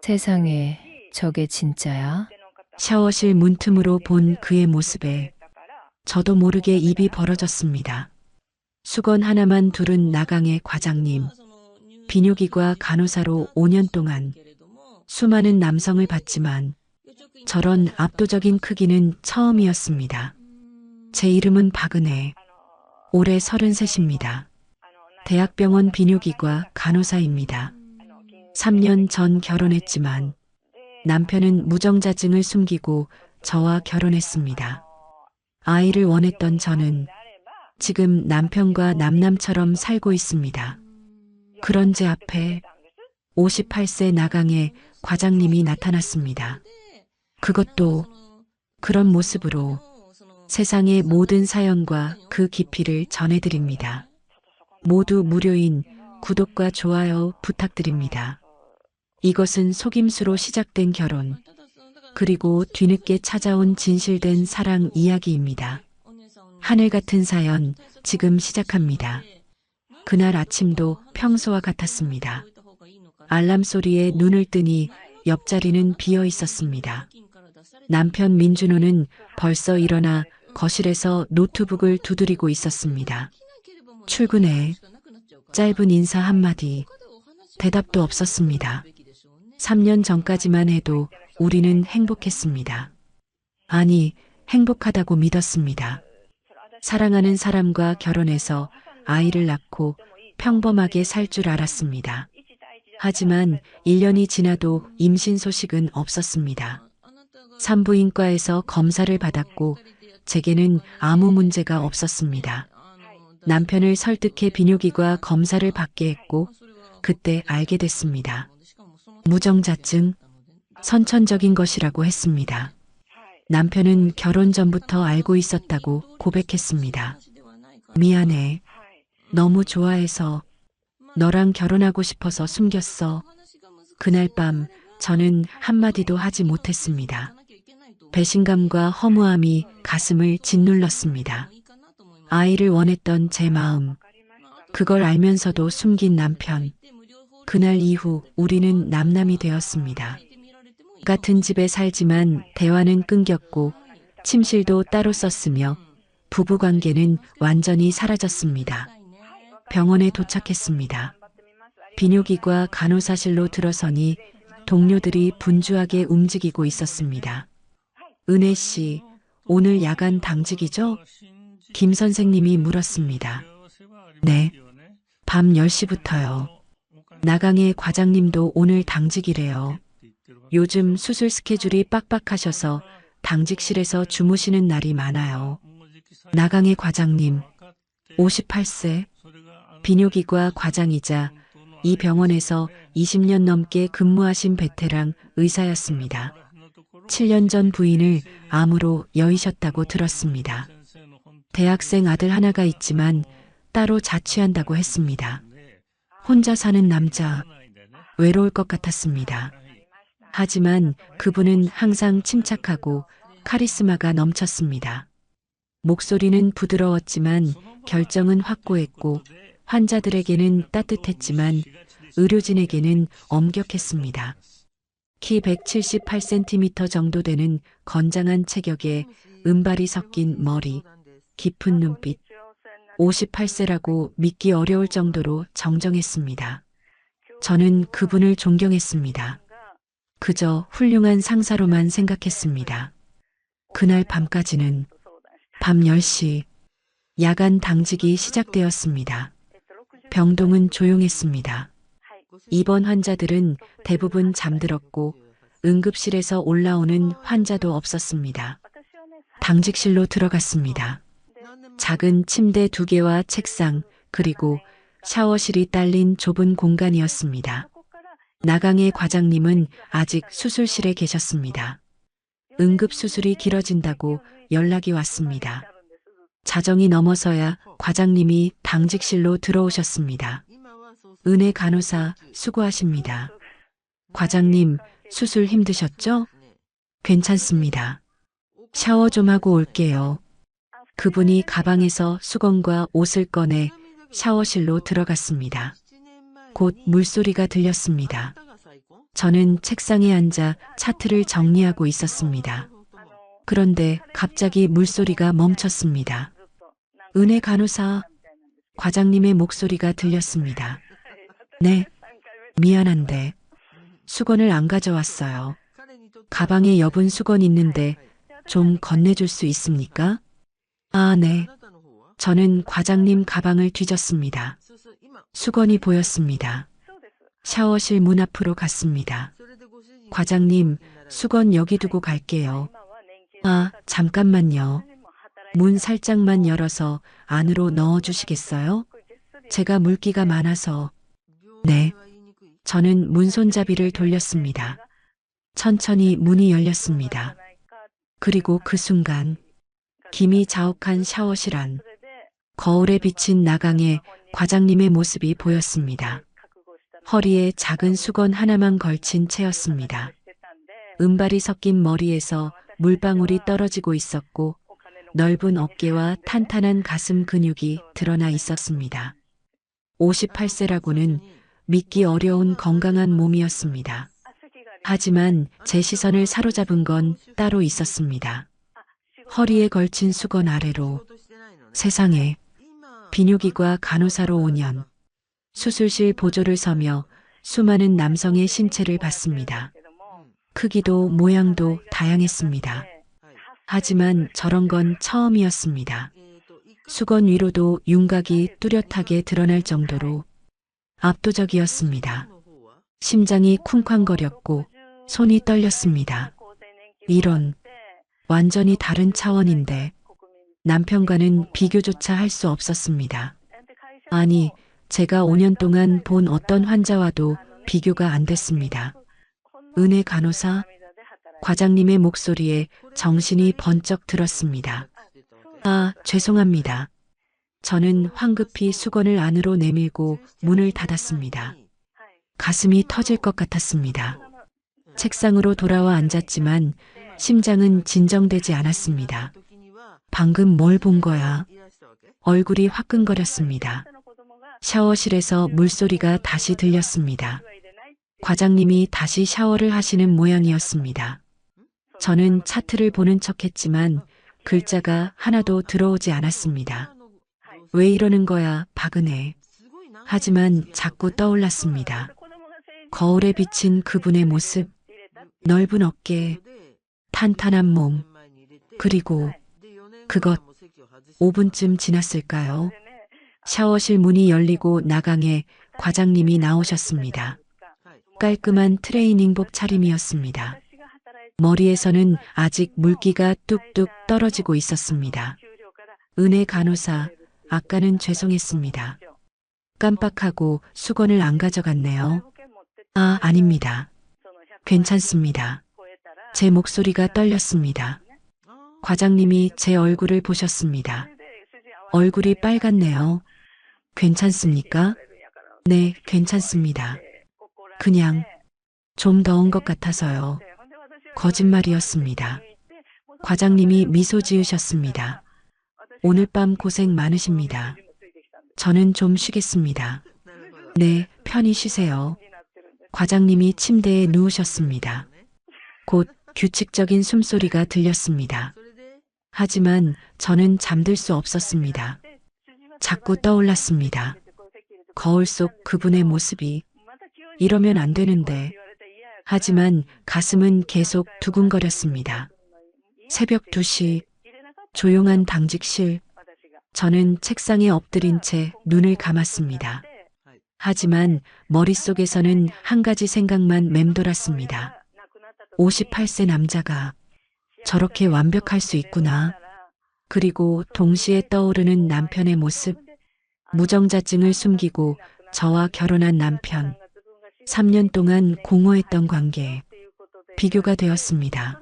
세상에, 저게 진짜야? 샤워실 문틈으로 본 그의 모습에 저도 모르게 입이 벌어졌습니다. 수건 하나만 두른 나강의 과장님, 비뇨기과 간호사로 5년 동안 수많은 남성을 봤지만 저런 압도적인 크기는 처음이었습니다. 제 이름은 박은혜, 올해 33입니다. 대학병원 비뇨기과 간호사입니다. 3년 전 결혼했지만 남편은 무정자증을 숨기고 저와 결혼했습니다. 아이를 원했던 저는 지금 남편과 남남처럼 살고 있습니다. 그런 제 앞에 58세 나강의 과장님이 나타났습니다. 그것도 그런 모습으로 세상의 모든 사연과 그 깊이를 전해드립니다. 모두 무료인 구독과 좋아요 부탁드립니다. 이것은 속임수로 시작된 결혼, 그리고 뒤늦게 찾아온 진실된 사랑 이야기입니다. 하늘 같은 사연 지금 시작합니다. 그날 아침도 평소와 같았습니다. 알람 소리에 눈을 뜨니 옆자리는 비어 있었습니다. 남편 민준호는 벌써 일어나 거실에서 노트북을 두드리고 있었습니다. 출근해. 짧은 인사 한마디. 대답도 없었습니다. 3년 전까지만 해도 우리는 행복했습니다. 아니, 행복하다고 믿었습니다. 사랑하는 사람과 결혼해서 아이를 낳고 평범하게 살 줄 알았습니다. 하지만 1년이 지나도 임신 소식은 없었습니다. 산부인과에서 검사를 받았고 제게는 아무 문제가 없었습니다. 남편을 설득해 비뇨기과 검사를 받게 했고 그때 알게 됐습니다. 무정자증, 선천적인 것이라고 했습니다. 남편은 결혼 전부터 알고 있었다고 고백했습니다. 미안해. 너무 좋아해서 너랑 결혼하고 싶어서 숨겼어. 그날 밤 저는 한마디도 하지 못했습니다. 배신감과 허무함이 가슴을 짓눌렀습니다. 아이를 원했던 제 마음, 그걸 알면서도 숨긴 남편. 그날 이후 우리는 남남이 되었습니다. 같은 집에 살지만 대화는 끊겼고 침실도 따로 썼으며 부부관계는 완전히 사라졌습니다. 병원에 도착했습니다. 비뇨기과 간호사실로 들어서니 동료들이 분주하게 움직이고 있었습니다. 은혜 씨, 오늘 야간 당직이죠? 김 선생님이 물었습니다. 네, 밤 10시부터요. 나강의 과장님도 오늘 당직이래요. 요즘 수술 스케줄이 빡빡하셔서 당직실에서 주무시는 날이 많아요. 나강의 과장님, 58세, 비뇨기과 과장이자 이 병원에서 20년 넘게 근무하신 베테랑 의사였습니다. 7년 전 부인을 암으로 여의셨다고 들었습니다. 대학생 아들 하나가 있지만 따로 자취한다고 했습니다. 혼자 사는 남자, 외로울 것 같았습니다. 하지만 그분은 항상 침착하고 카리스마가 넘쳤습니다. 목소리는 부드러웠지만 결정은 확고했고 환자들에게는 따뜻했지만 의료진에게는 엄격했습니다. 키 178cm 정도 되는 건장한 체격에 은발이 섞인 머리, 깊은 눈빛, 58세라고 믿기 어려울 정도로 정정했습니다. 저는 그분을 존경했습니다. 그저 훌륭한 상사로만 생각했습니다. 그날 밤까지는 밤 10시 야간 당직이 시작되었습니다. 병동은 조용했습니다. 입원 환자들은 대부분 잠들었고 응급실에서 올라오는 환자도 없었습니다. 당직실로 들어갔습니다. 작은 침대 2개와 책상 그리고 샤워실이 딸린 좁은 공간이었습니다. 나강의 과장님은 아직 수술실에 계셨습니다. 응급수술이 길어진다고 연락이 왔습니다. 자정이 넘어서야 과장님이 당직실로 들어오셨습니다. 은혜 간호사 수고하십니다. 과장님, 수술 힘드셨죠? 괜찮습니다. 샤워 좀 하고 올게요. 그분이 가방에서 수건과 옷을 꺼내 샤워실로 들어갔습니다. 곧 물소리가 들렸습니다. 저는 책상에 앉아 차트를 정리하고 있었습니다. 그런데 갑자기 물소리가 멈췄습니다. 은혜 간호사, 과장님의 목소리가 들렸습니다. 네, 미안한데 수건을 안 가져왔어요. 가방에 여분 수건 있는데 좀 건네줄 수 있습니까? 아, 네. 저는 과장님 가방을 뒤졌습니다. 수건이 보였습니다. 샤워실 문 앞으로 갔습니다. 과장님, 수건 여기 두고 갈게요. 아, 잠깐만요. 문 살짝만 열어서 안으로 넣어 주시겠어요? 제가 물기가 많아서. 네. 저는 문 손잡이를 돌렸습니다. 천천히 문이 열렸습니다. 그리고 그 순간 김이 자욱한 샤워실 안, 거울에 비친 나강의 과장님의 모습이 보였습니다. 허리에 작은 수건 하나만 걸친 채였습니다. 은발이 섞인 머리에서 물방울이 떨어지고 있었고 넓은 어깨와 탄탄한 가슴 근육이 드러나 있었습니다. 58세라고는 믿기 어려운 건강한 몸이었습니다. 하지만 제 시선을 사로잡은 건 따로 있었습니다. 허리에 걸친 수건 아래로 세상에 비뇨기과 간호사로 5년, 수술실 보조를 서며 수많은 남성의 신체를 봤습니다. 크기도 모양도 다양했습니다. 하지만 저런 건 처음이었습니다. 수건 위로도 윤곽이 뚜렷하게 드러날 정도로 압도적이었습니다. 심장이 쿵쾅거렸고 손이 떨렸습니다. 이런 완전히 다른 차원인데 남편과는 비교조차 할 수 없었습니다. 아니, 제가 5년 동안 본 어떤 환자와도 비교가 안 됐습니다. 은혜 간호사, 과장님의 목소리에 정신이 번쩍 들었습니다. 아, 죄송합니다. 저는 황급히 수건을 안으로 내밀고 문을 닫았습니다. 가슴이 터질 것 같았습니다. 책상으로 돌아와 앉았지만 심장은 진정되지 않았습니다. 방금 뭘 본 거야? 얼굴이 화끈거렸습니다. 샤워실에서 물소리가 다시 들렸습니다. 과장님이 다시 샤워를 하시는 모양이었습니다. 저는 차트를 보는 척했지만 글자가 하나도 들어오지 않았습니다. 왜 이러는 거야, 박은혜. 하지만 자꾸 떠올랐습니다. 거울에 비친 그분의 모습, 넓은 어깨, 탄탄한 몸, 그리고 그것 5분쯤 지났을까요? 샤워실 문이 열리고 나강에 과장님이 나오셨습니다. 깔끔한 트레이닝복 차림이었습니다. 머리에서는 아직 물기가 뚝뚝 떨어지고 있었습니다. 은혜 간호사, 아까는 죄송했습니다. 깜빡하고 수건을 안 가져갔네요. 아, 아닙니다. 괜찮습니다. 제 목소리가 떨렸습니다. 과장님이 제 얼굴을 보셨습니다. 얼굴이 빨갛네요. 괜찮습니까? 네, 괜찮습니다. 그냥 좀 더운 것 같아서요. 거짓말이었습니다. 과장님이 미소 지으셨습니다. 오늘 밤 고생 많으십니다. 저는 좀 쉬겠습니다. 네, 편히 쉬세요. 과장님이 침대에 누우셨습니다. 곧 규칙적인 숨소리가 들렸습니다. 하지만 저는 잠들 수 없었습니다. 자꾸 떠올랐습니다. 거울 속 그분의 모습이. 이러면 안 되는데. 하지만 가슴은 계속 두근거렸습니다. 새벽 2시, 조용한 당직실. 저는 책상에 엎드린 채 눈을 감았습니다. 하지만 머릿속에서는 한 가지 생각만 맴돌았습니다. 58세 남자가 저렇게 완벽할 수 있구나. 그리고 동시에 떠오르는 남편의 모습, 무정자증을 숨기고 저와 결혼한 남편, 3년 동안 공허했던 관계, 비교가 되었습니다.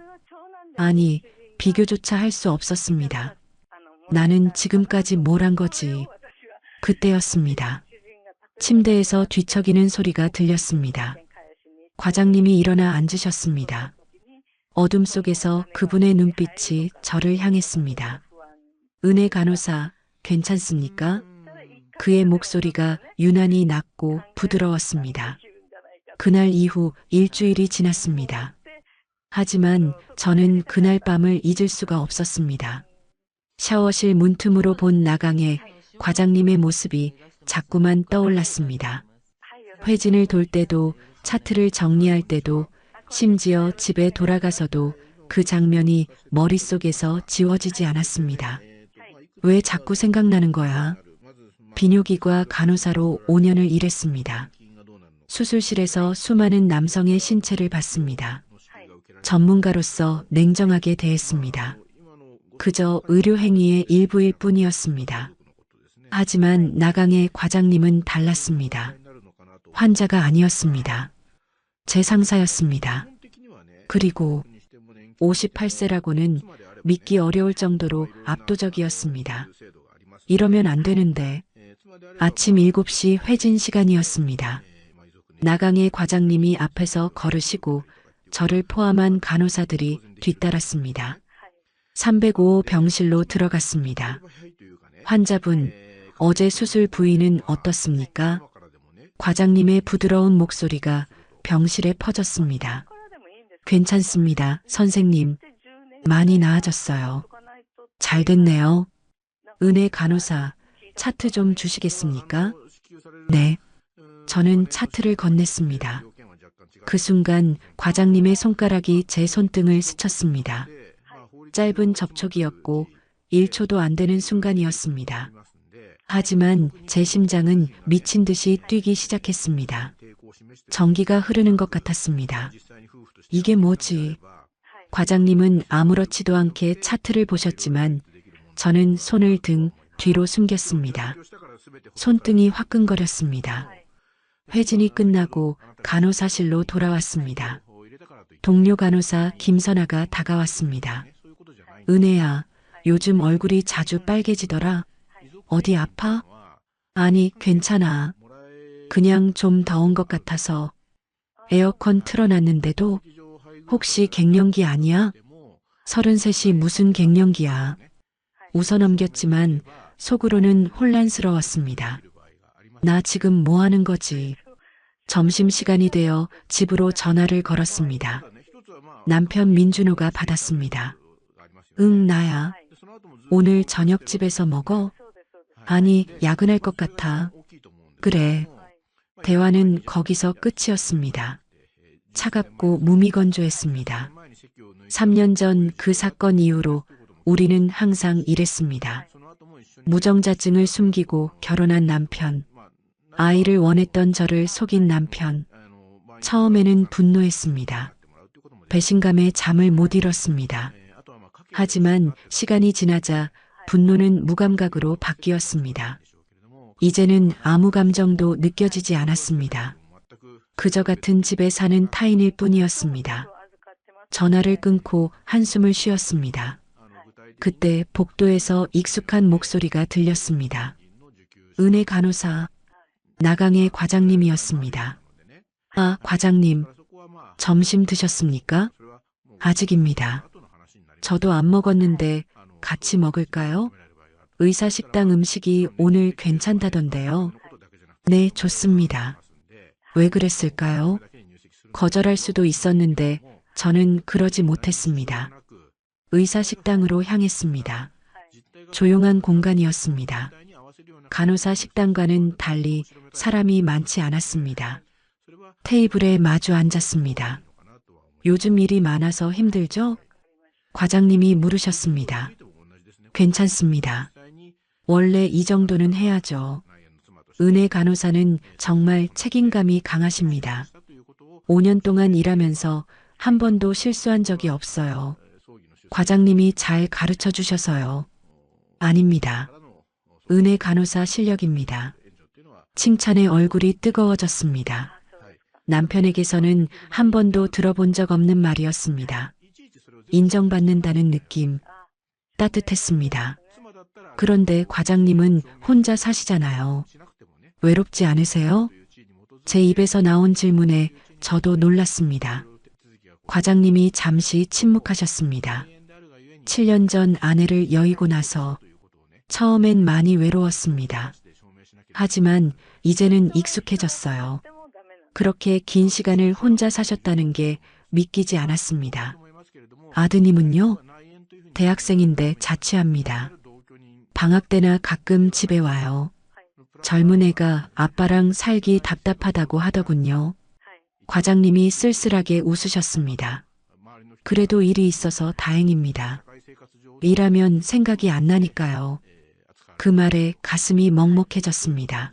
아니, 비교조차 할 수 없었습니다. 나는 지금까지 뭘 한 거지. 그때였습니다. 침대에서 뒤척이는 소리가 들렸습니다. 과장님이 일어나 앉으셨습니다. 어둠 속에서 그분의 눈빛이 저를 향했습니다. 은혜 간호사, 괜찮습니까? 그의 목소리가 유난히 낮고 부드러웠습니다. 그날 이후 일주일이 지났습니다. 하지만 저는 그날 밤을 잊을 수가 없었습니다. 샤워실 문틈으로 본 나강의 과장님의 모습이 자꾸만 떠올랐습니다. 회진을 돌 때도, 차트를 정리할 때도, 심지어 집에 돌아가서도 그 장면이 머릿속에서 지워지지 않았습니다. 왜 자꾸 생각나는 거야? 비뇨기과 간호사로 5년을 일했습니다. 수술실에서 수많은 남성의 신체를 봤습니다. 전문가로서 냉정하게 대했습니다. 그저 의료 행위의 일부일 뿐이었습니다. 하지만 나강의 과장님은 달랐습니다. 환자가 아니었습니다. 제 상사였습니다. 그리고 58세라고는 믿기 어려울 정도로 압도적이었습니다. 이러면 안 되는데 아침 7시 회진 시간이었습니다. 나강의 과장님이 앞에서 걸으시고 저를 포함한 간호사들이 뒤따랐습니다. 305호 병실로 들어갔습니다. 환자분, 어제 수술 부위는 어떻습니까? 과장님의 부드러운 목소리가 병실에 퍼졌습니다. 괜찮습니다, 선생님. 많이 나아졌어요. 잘 됐네요. 은혜 간호사, 차트 좀 주시겠습니까? 네. 저는 차트를 건넸습니다. 그 순간 과장님의 손가락이 제 손등을 스쳤습니다. 짧은 접촉이었고 1초도 안 되는 순간이었습니다. 하지만 제 심장은 미친 듯이 뛰기 시작했습니다. 전기가 흐르는 것 같았습니다. 이게 뭐지? 과장님은 아무렇지도 않게 차트를 보셨지만 저는 손을 등 뒤로 숨겼습니다. 손등이 화끈거렸습니다. 회진이 끝나고 간호사실로 돌아왔습니다. 동료 간호사 김선아가 다가왔습니다. 은혜야, 요즘 얼굴이 자주 빨개지더라. 어디 아파? 아니, 괜찮아. 그냥 좀 더운 것 같아서. 에어컨 틀어놨는데도 혹시 갱년기 아니야? 33이 무슨 갱년기야. 웃어 넘겼지만 속으로는 혼란스러웠습니다. 나 지금 뭐 하는 거지? 점심시간이 되어 집으로 전화를 걸었습니다. 남편 민준호가 받았습니다. 응, 나야. 오늘 저녁 집에서 먹어? 아니, 야근할 것 같아. 그래. 대화는 거기서 끝이었습니다. 차갑고 무미건조했습니다. 3년 전 그 사건 이후로 우리는 항상 이랬습니다. 무정자증을 숨기고 결혼한 남편, 아이를 원했던 저를 속인 남편. 처음에는 분노했습니다. 배신감에 잠을 못 이뤘습니다. 하지만 시간이 지나자 분노는 무감각으로 바뀌었습니다. 이제는 아무 감정도 느껴지지 않았습니다. 그저 같은 집에 사는 타인일 뿐이었습니다. 전화를 끊고 한숨을 쉬었습니다. 그때 복도에서 익숙한 목소리가 들렸습니다. 은혜 간호사, 나강의 과장님이었습니다. 아, 과장님, 점심 드셨습니까? 아직입니다. 저도 안 먹었는데 같이 먹을까요? 의사 식당 음식이 오늘 괜찮다던데요. 네, 좋습니다. 왜 그랬을까요? 거절할 수도 있었는데 저는 그러지 못했습니다. 의사 식당으로 향했습니다. 조용한 공간이었습니다. 간호사 식당과는 달리 사람이 많지 않았습니다. 테이블에 마주 앉았습니다. 요즘 일이 많아서 힘들죠? 과장님이 물으셨습니다. 괜찮습니다. 원래 이 정도는 해야죠. 은혜 간호사는 정말 책임감이 강하십니다. 5년 동안 일하면서 한 번도 실수한 적이 없어요. 과장님이 잘 가르쳐 주셔서요. 아닙니다. 은혜 간호사 실력입니다. 칭찬에 얼굴이 뜨거워졌습니다. 남편에게서는 한 번도 들어본 적 없는 말이었습니다. 인정받는다는 느낌. 따뜻했습니다. 그런데 과장님은 혼자 사시잖아요. 외롭지 않으세요? 제 입에서 나온 질문에 저도 놀랐습니다. 과장님이 잠시 침묵하셨습니다. 7년 전 아내를 여의고 나서 처음엔 많이 외로웠습니다. 하지만 이제는 익숙해졌어요. 그렇게 긴 시간을 혼자 사셨다는 게 믿기지 않았습니다. 아드님은요? 대학생인데 자취합니다. 방학 때나 가끔 집에 와요. 젊은 애가 아빠랑 살기 답답하다고 하더군요. 과장님이 쓸쓸하게 웃으셨습니다. 그래도 일이 있어서 다행입니다. 일하면 생각이 안 나니까요. 그 말에 가슴이 먹먹해졌습니다.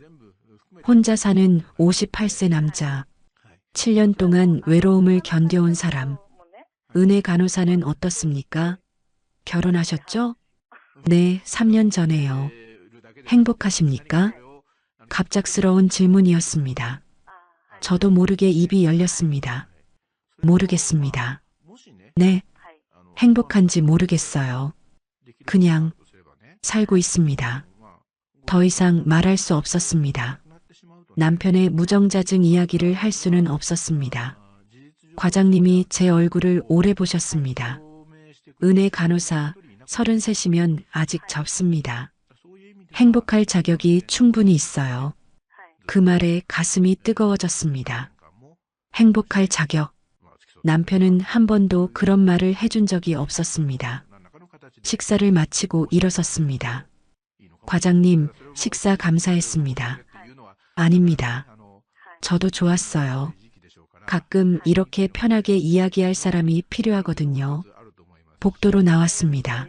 혼자 사는 58세 남자, 7년 동안 외로움을 견뎌온 사람. 은혜 간호사는 어떻습니까? 결혼하셨죠? 네, 3년 전에요. 행복하십니까? 갑작스러운 질문이었습니다. 저도 모르게 입이 열렸습니다. 모르겠습니다. 네, 행복한지 모르겠어요. 그냥 살고 있습니다. 더 이상 말할 수 없었습니다. 남편의 무정자증 이야기를 할 수는 없었습니다. 과장님이 제 얼굴을 오래 보셨습니다. 은혜 간호사 33이면 아직 젊습니다. 행복할 자격이 충분히 있어요. 그 말에 가슴이 뜨거워졌습니다. 행복할 자격. 남편은 한 번도 그런 말을 해준 적이 없었습니다. 식사를 마치고 일어섰습니다. 과장님, 식사 감사했습니다. 아닙니다. 저도 좋았어요. 가끔 이렇게 편하게 이야기할 사람이 필요하거든요. 복도로 나왔습니다.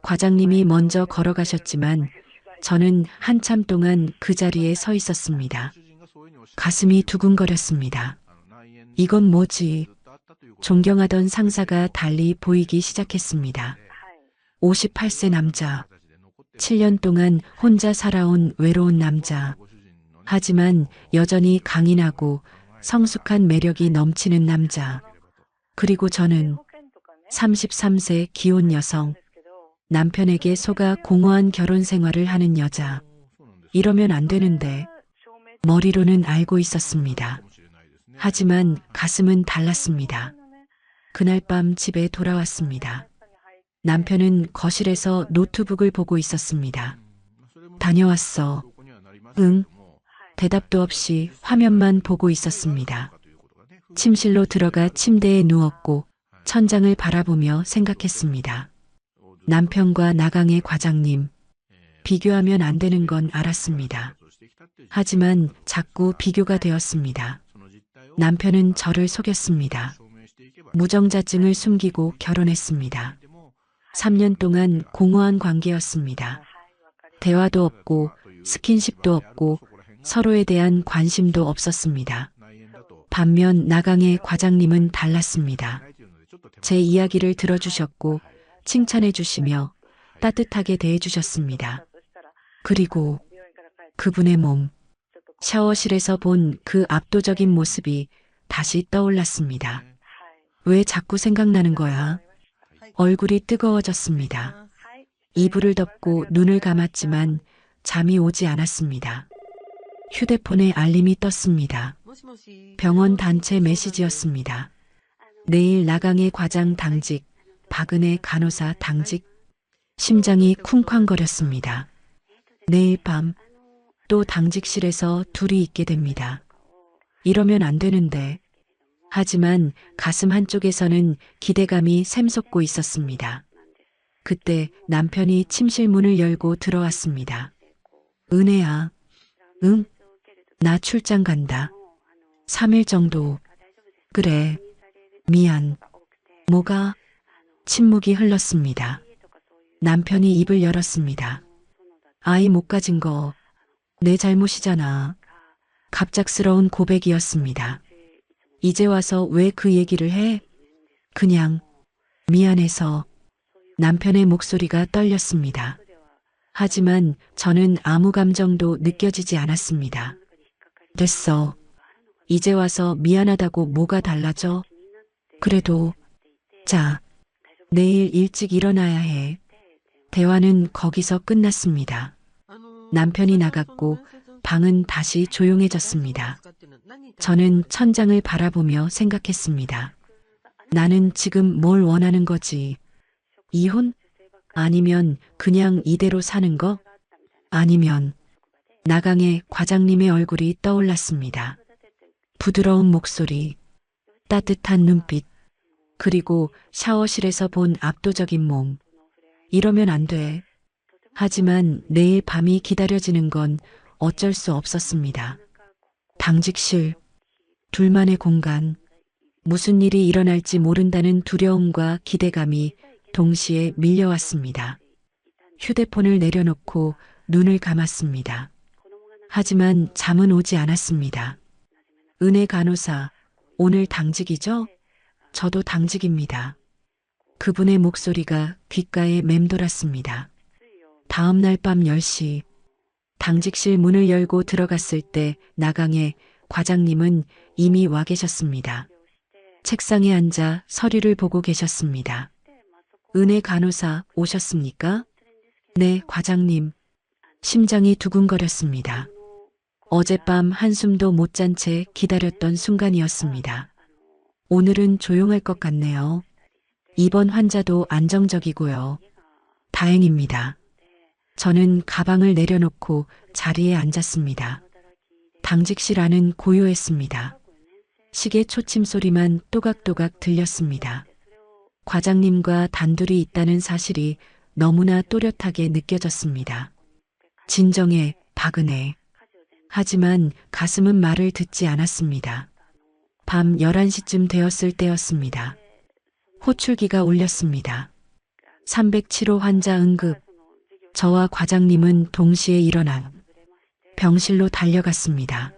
과장님이 먼저 걸어가셨지만 저는 한참 동안 그 자리에 서 있었습니다. 가슴이 두근거렸습니다. 이건 뭐지? 존경하던 상사가 달리 보이기 시작했습니다. 58세 남자, 7년 동안 혼자 살아온 외로운 남자. 하지만 여전히 강인하고 성숙한 매력이 넘치는 남자. 그리고 저는 33세 기혼 여성, 남편에게 속아 공허한 결혼 생활을 하는 여자. 이러면 안 되는데 머리로는 알고 있었습니다. 하지만 가슴은 달랐습니다. 그날 밤 집에 돌아왔습니다. 남편은 거실에서 노트북을 보고 있었습니다. 다녀왔어. 응. 대답도 없이 화면만 보고 있었습니다. 침실로 들어가 침대에 누웠고 천장을 바라보며 생각했습니다. 남편과 나강의 과장님. 비교하면 안 되는 건 알았습니다. 하지만 자꾸 비교가 되었습니다. 남편은 저를 속였습니다. 무정자증을 숨기고 결혼했습니다. 3년 동안 공허한 관계였습니다. 대화도 없고 스킨십도 없고 서로에 대한 관심도 없었습니다. 반면 나강의 과장님은 달랐습니다. 제 이야기를 들어주셨고 칭찬해 주시며 따뜻하게 대해 주셨습니다. 그리고 그분의 몸, 샤워실에서 본 그 압도적인 모습이 다시 떠올랐습니다. 왜 자꾸 생각나는 거야? 얼굴이 뜨거워졌습니다. 이불을 덮고 눈을 감았지만 잠이 오지 않았습니다. 휴대폰에 알림이 떴습니다. 병원 단체 메시지였습니다. 내일 나강의 과장 당직, 박은혜 간호사 당직. 심장이 쿵쾅거렸습니다. 내일 밤 또 당직실에서 둘이 있게 됩니다. 이러면 안 되는데. 하지만 가슴 한쪽에서는 기대감이 샘솟고 있었습니다. 그때 남편이 침실 문을 열고 들어왔습니다. 은혜야. 응? 나 출장 간다. 3일 정도. 그래. 미안. 뭐가? 침묵이 흘렀습니다. 남편이 입을 열었습니다. 아이 못 가진 거 내 잘못이잖아. 갑작스러운 고백이었습니다. 이제 와서 왜 그 얘기를 해? 그냥 미안해서. 남편의 목소리가 떨렸습니다. 하지만 저는 아무 감정도 느껴지지 않았습니다. 됐어. 이제 와서 미안하다고 뭐가 달라져? 그래도 자, 내일 일찍 일어나야 해. 대화는 거기서 끝났습니다. 남편이 나갔고 방은 다시 조용해졌습니다. 저는 천장을 바라보며 생각했습니다. 나는 지금 뭘 원하는 거지? 이혼? 아니면 그냥 이대로 사는 거? 아니면 나강의 과장님의 얼굴이 떠올랐습니다. 부드러운 목소리, 따뜻한 눈빛, 그리고 샤워실에서 본 압도적인 몸. 이러면 안 돼. 하지만 내일 밤이 기다려지는 건 어쩔 수 없었습니다. 당직실, 둘만의 공간, 무슨 일이 일어날지 모른다는 두려움과 기대감이 동시에 밀려왔습니다. 휴대폰을 내려놓고 눈을 감았습니다. 하지만 잠은 오지 않았습니다. 은혜 간호사, 오늘 당직이죠? 저도 당직입니다. 그분의 목소리가 귓가에 맴돌았습니다. 다음 날 밤 10시, 당직실 문을 열고 들어갔을 때 나강의 과장님은 이미 와 계셨습니다. 책상에 앉아 서류를 보고 계셨습니다. 은혜 간호사 오셨습니까? 네, 과장님. 심장이 두근거렸습니다. 어젯밤 한숨도 못 잔 채 기다렸던 순간이었습니다. 오늘은 조용할 것 같네요. 이번 환자도 안정적이고요. 다행입니다. 저는 가방을 내려놓고 자리에 앉았습니다. 당직실 안은 고요했습니다. 시계 초침 소리만 또각또각 들렸습니다. 과장님과 단둘이 있다는 사실이 너무나 또렷하게 느껴졌습니다. 진정해, 박은혜. 하지만 가슴은 말을 듣지 않았습니다. 밤 11시쯤 되었을 때였습니다. 호출기가 울렸습니다. 307호 환자 응급. 저와 과장님은 동시에 일어나 병실로 달려갔습니다.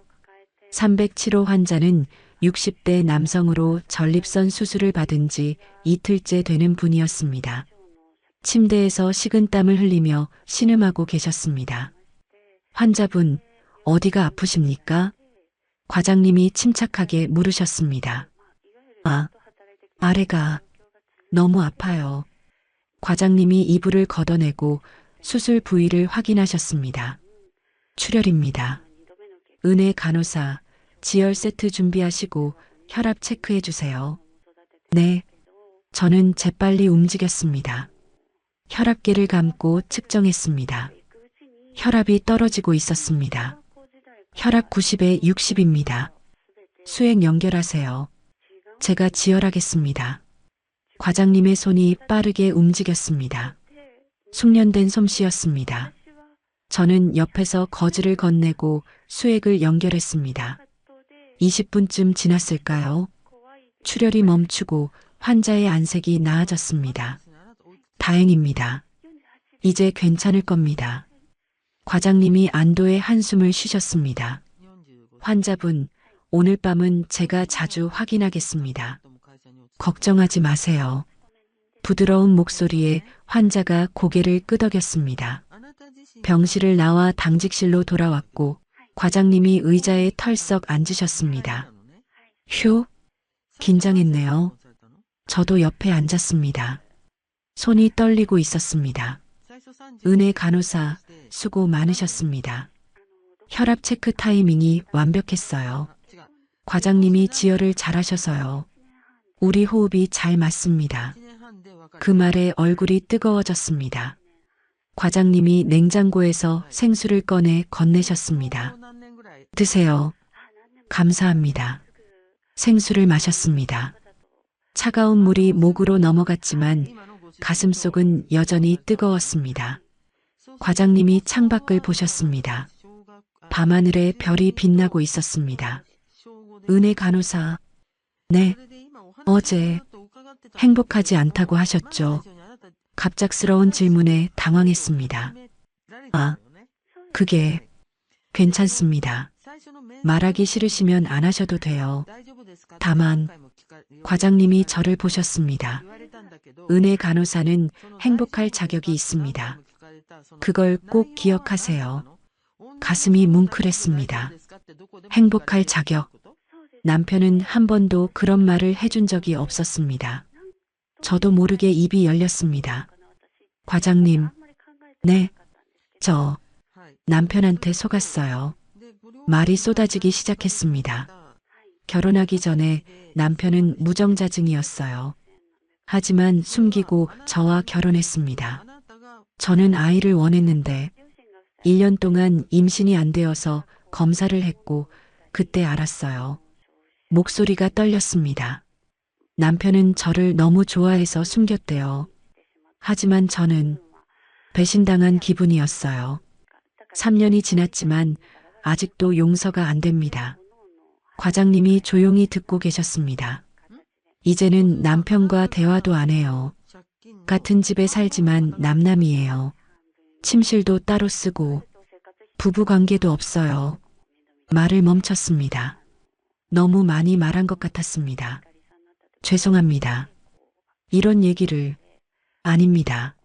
307호 환자는 60대 남성으로 전립선 수술을 받은 지 이틀째 되는 분이었습니다. 침대에서 식은땀을 흘리며 신음하고 계셨습니다. 환자분, 어디가 아프십니까? 과장님이 침착하게 물으셨습니다. 아래가 너무 아파요. 과장님이 이불을 걷어내고 수술 부위를 확인하셨습니다. 출혈입니다. 은혜 간호사, 지혈 세트 준비하시고 혈압 체크해 주세요. 네. 저는 재빨리 움직였습니다. 혈압계를 감고 측정했습니다. 혈압이 떨어지고 있었습니다. 혈압 90에 60입니다. 수액 연결하세요. 제가 지혈하겠습니다. 과장님의 손이 빠르게 움직였습니다. 숙련된 솜씨였습니다. 저는 옆에서 거즈를 건네고 수액을 연결했습니다. 20분쯤 지났을까요? 출혈이 멈추고 환자의 안색이 나아졌습니다. 다행입니다. 이제 괜찮을 겁니다. 과장님이 안도의 한숨을 쉬셨습니다. 환자분, 오늘 밤은 제가 자주 확인하겠습니다. 걱정하지 마세요. 부드러운 목소리에 환자가 고개를 끄덕였습니다. 병실을 나와 당직실로 돌아왔고 과장님이 의자에 털썩 앉으셨습니다. 휴, 긴장했네요. 저도 옆에 앉았습니다. 손이 떨리고 있었습니다. 은혜 간호사, 수고 많으셨습니다. 혈압 체크 타이밍이 완벽했어요. 과장님이 지혈을 잘하셔서요. 우리 호흡이 잘 맞습니다. 그 말에 얼굴이 뜨거워졌습니다. 과장님이 냉장고에서 생수를 꺼내 건네셨습니다. 드세요. 감사합니다. 생수를 마셨습니다. 차가운 물이 목으로 넘어갔지만 가슴속은 여전히 뜨거웠습니다. 과장님이 창밖을 보셨습니다. 밤하늘에 별이 빛나고 있었습니다. 은혜 간호사, 네, 어제 행복하지 않다고 하셨죠. 갑작스러운 질문에 당황했습니다. 그게 괜찮습니다. 말하기 싫으시면 안 하셔도 돼요. 다만 과장님이 저를 보셨습니다. 은혜 간호사는 행복할 자격이 있습니다. 그걸 꼭 기억하세요. 가슴이 뭉클했습니다. 행복할 자격. 남편은 한 번도 그런 말을 해준 적이 없었습니다. 저도 모르게 입이 열렸습니다. 과장님, 네, 저 남편한테 속았어요. 말이 쏟아지기 시작했습니다. 결혼하기 전에 남편은 무정자증이었어요. 하지만 숨기고 저와 결혼했습니다. 저는 아이를 원했는데 1년 동안 임신이 안 되어서 검사를 했고 그때 알았어요. 목소리가 떨렸습니다. 남편은 저를 너무 좋아해서 숨겼대요. 하지만 저는 배신당한 기분이었어요. 3년이 지났지만 아직도 용서가 안 됩니다. 과장님이 조용히 듣고 계셨습니다. 이제는 남편과 대화도 안 해요. 같은 집에 살지만 남남이에요. 침실도 따로 쓰고 부부 관계도 없어요. 말을 멈췄습니다. 너무 많이 말한 것 같았습니다. 죄송합니다. 이런 얘기를 아닙니다.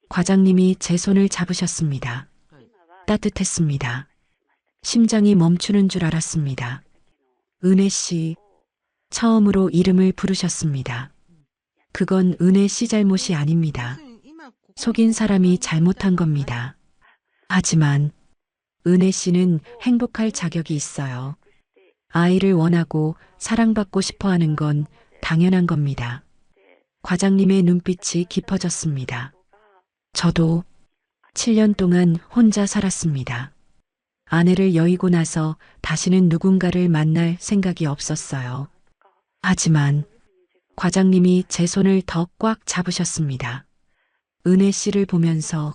과장님이 제 손을 잡으셨습니다. 따뜻했습니다. 심장이 멈추는 줄 알았습니다. 은혜 씨, 처음으로 이름을 부르셨습니다. 그건 은혜 씨 잘못이 아닙니다. 속인 사람이 잘못한 겁니다. 하지만 은혜 씨는 행복할 자격이 있어요. 아이를 원하고 사랑받고 싶어 하는 건 당연한 겁니다. 과장님의 눈빛이 깊어졌습니다. 저도 7년 동안 혼자 살았습니다. 아내를 여의고 나서 다시는 누군가를 만날 생각이 없었어요. 하지만 과장님이 제 손을 더 꽉 잡으셨습니다. 은혜 씨를 보면서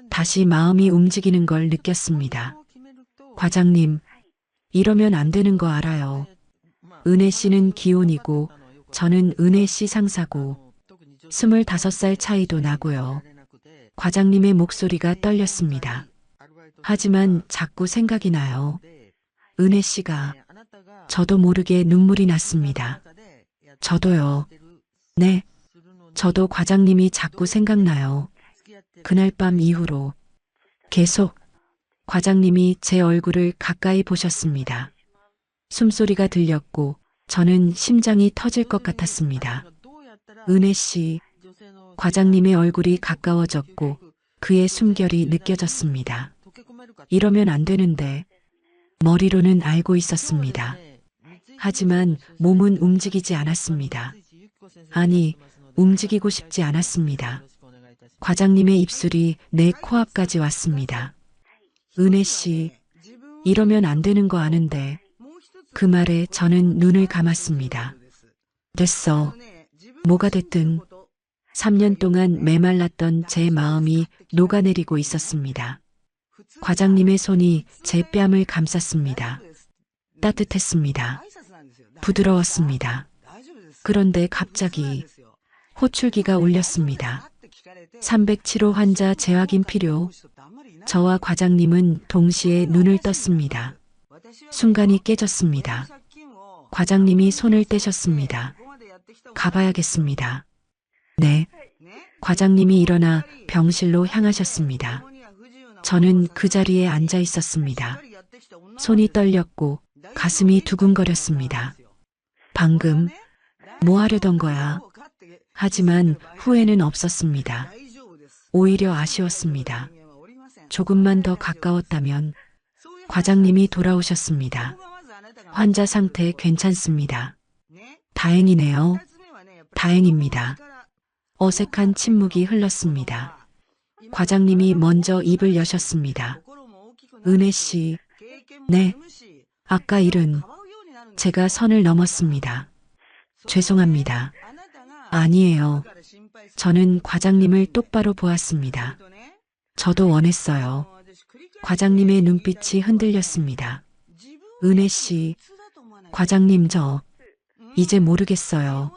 다시 마음이 움직이는 걸 느꼈습니다. 과장님, 이러면 안 되는 거 알아요. 은혜 씨는 기혼이고 저는 은혜 씨 상사고 25살 차이도 나고요. 과장님의 목소리가 떨렸습니다. 하지만 자꾸 생각이 나요. 은혜 씨가 저도 모르게 눈물이 났습니다. 저도요. 네, 저도 과장님이 자꾸 생각나요. 그날 밤 이후로 계속 과장님이 제 얼굴을 가까이 보셨습니다. 숨소리가 들렸고 저는 심장이 터질 것 같았습니다. 은혜 씨, 과장님의 얼굴이 가까워졌고 그의 숨결이 느껴졌습니다. 이러면 안 되는데 머리로는 알고 있었습니다. 하지만 몸은 움직이지 않았습니다. 아니, 움직이고 싶지 않았습니다. 과장님의 입술이 내 코앞까지 왔습니다. 은혜 씨, 이러면 안 되는 거 아는데. 그 말에 저는 눈을 감았습니다. 됐어. 뭐가 됐든 3년 동안 메말랐던 제 마음이 녹아내리고 있었습니다. 과장님의 손이 제 뺨을 감쌌습니다. 따뜻했습니다. 부드러웠습니다. 그런데 갑자기 호출기가 울렸습니다. 307호 환자 재확인 필요. 저와 과장님은 동시에 눈을 떴습니다. 순간이 깨졌습니다. 과장님이 손을 떼셨습니다. 가봐야겠습니다. 네. 과장님이 일어나 병실로 향하셨습니다. 저는 그 자리에 앉아 있었습니다. 손이 떨렸고 가슴이 두근거렸습니다. 방금 뭐 하려던 거야? 하지만 후회는 없었습니다. 오히려 아쉬웠습니다. 조금만 더 가까웠다면. 과장님이 돌아오셨습니다. 환자 상태 괜찮습니다. 다행이네요. 다행입니다. 어색한 침묵이 흘렀습니다. 과장님이 먼저 입을 여셨습니다. 은혜 씨, 네. 아까 일은 제가 선을 넘었습니다. 죄송합니다. 아니에요. 저는 과장님을 똑바로 보았습니다. 저도 원했어요. 과장님의 눈빛이 흔들렸습니다. 은혜 씨, 과장님 저 이제 모르겠어요.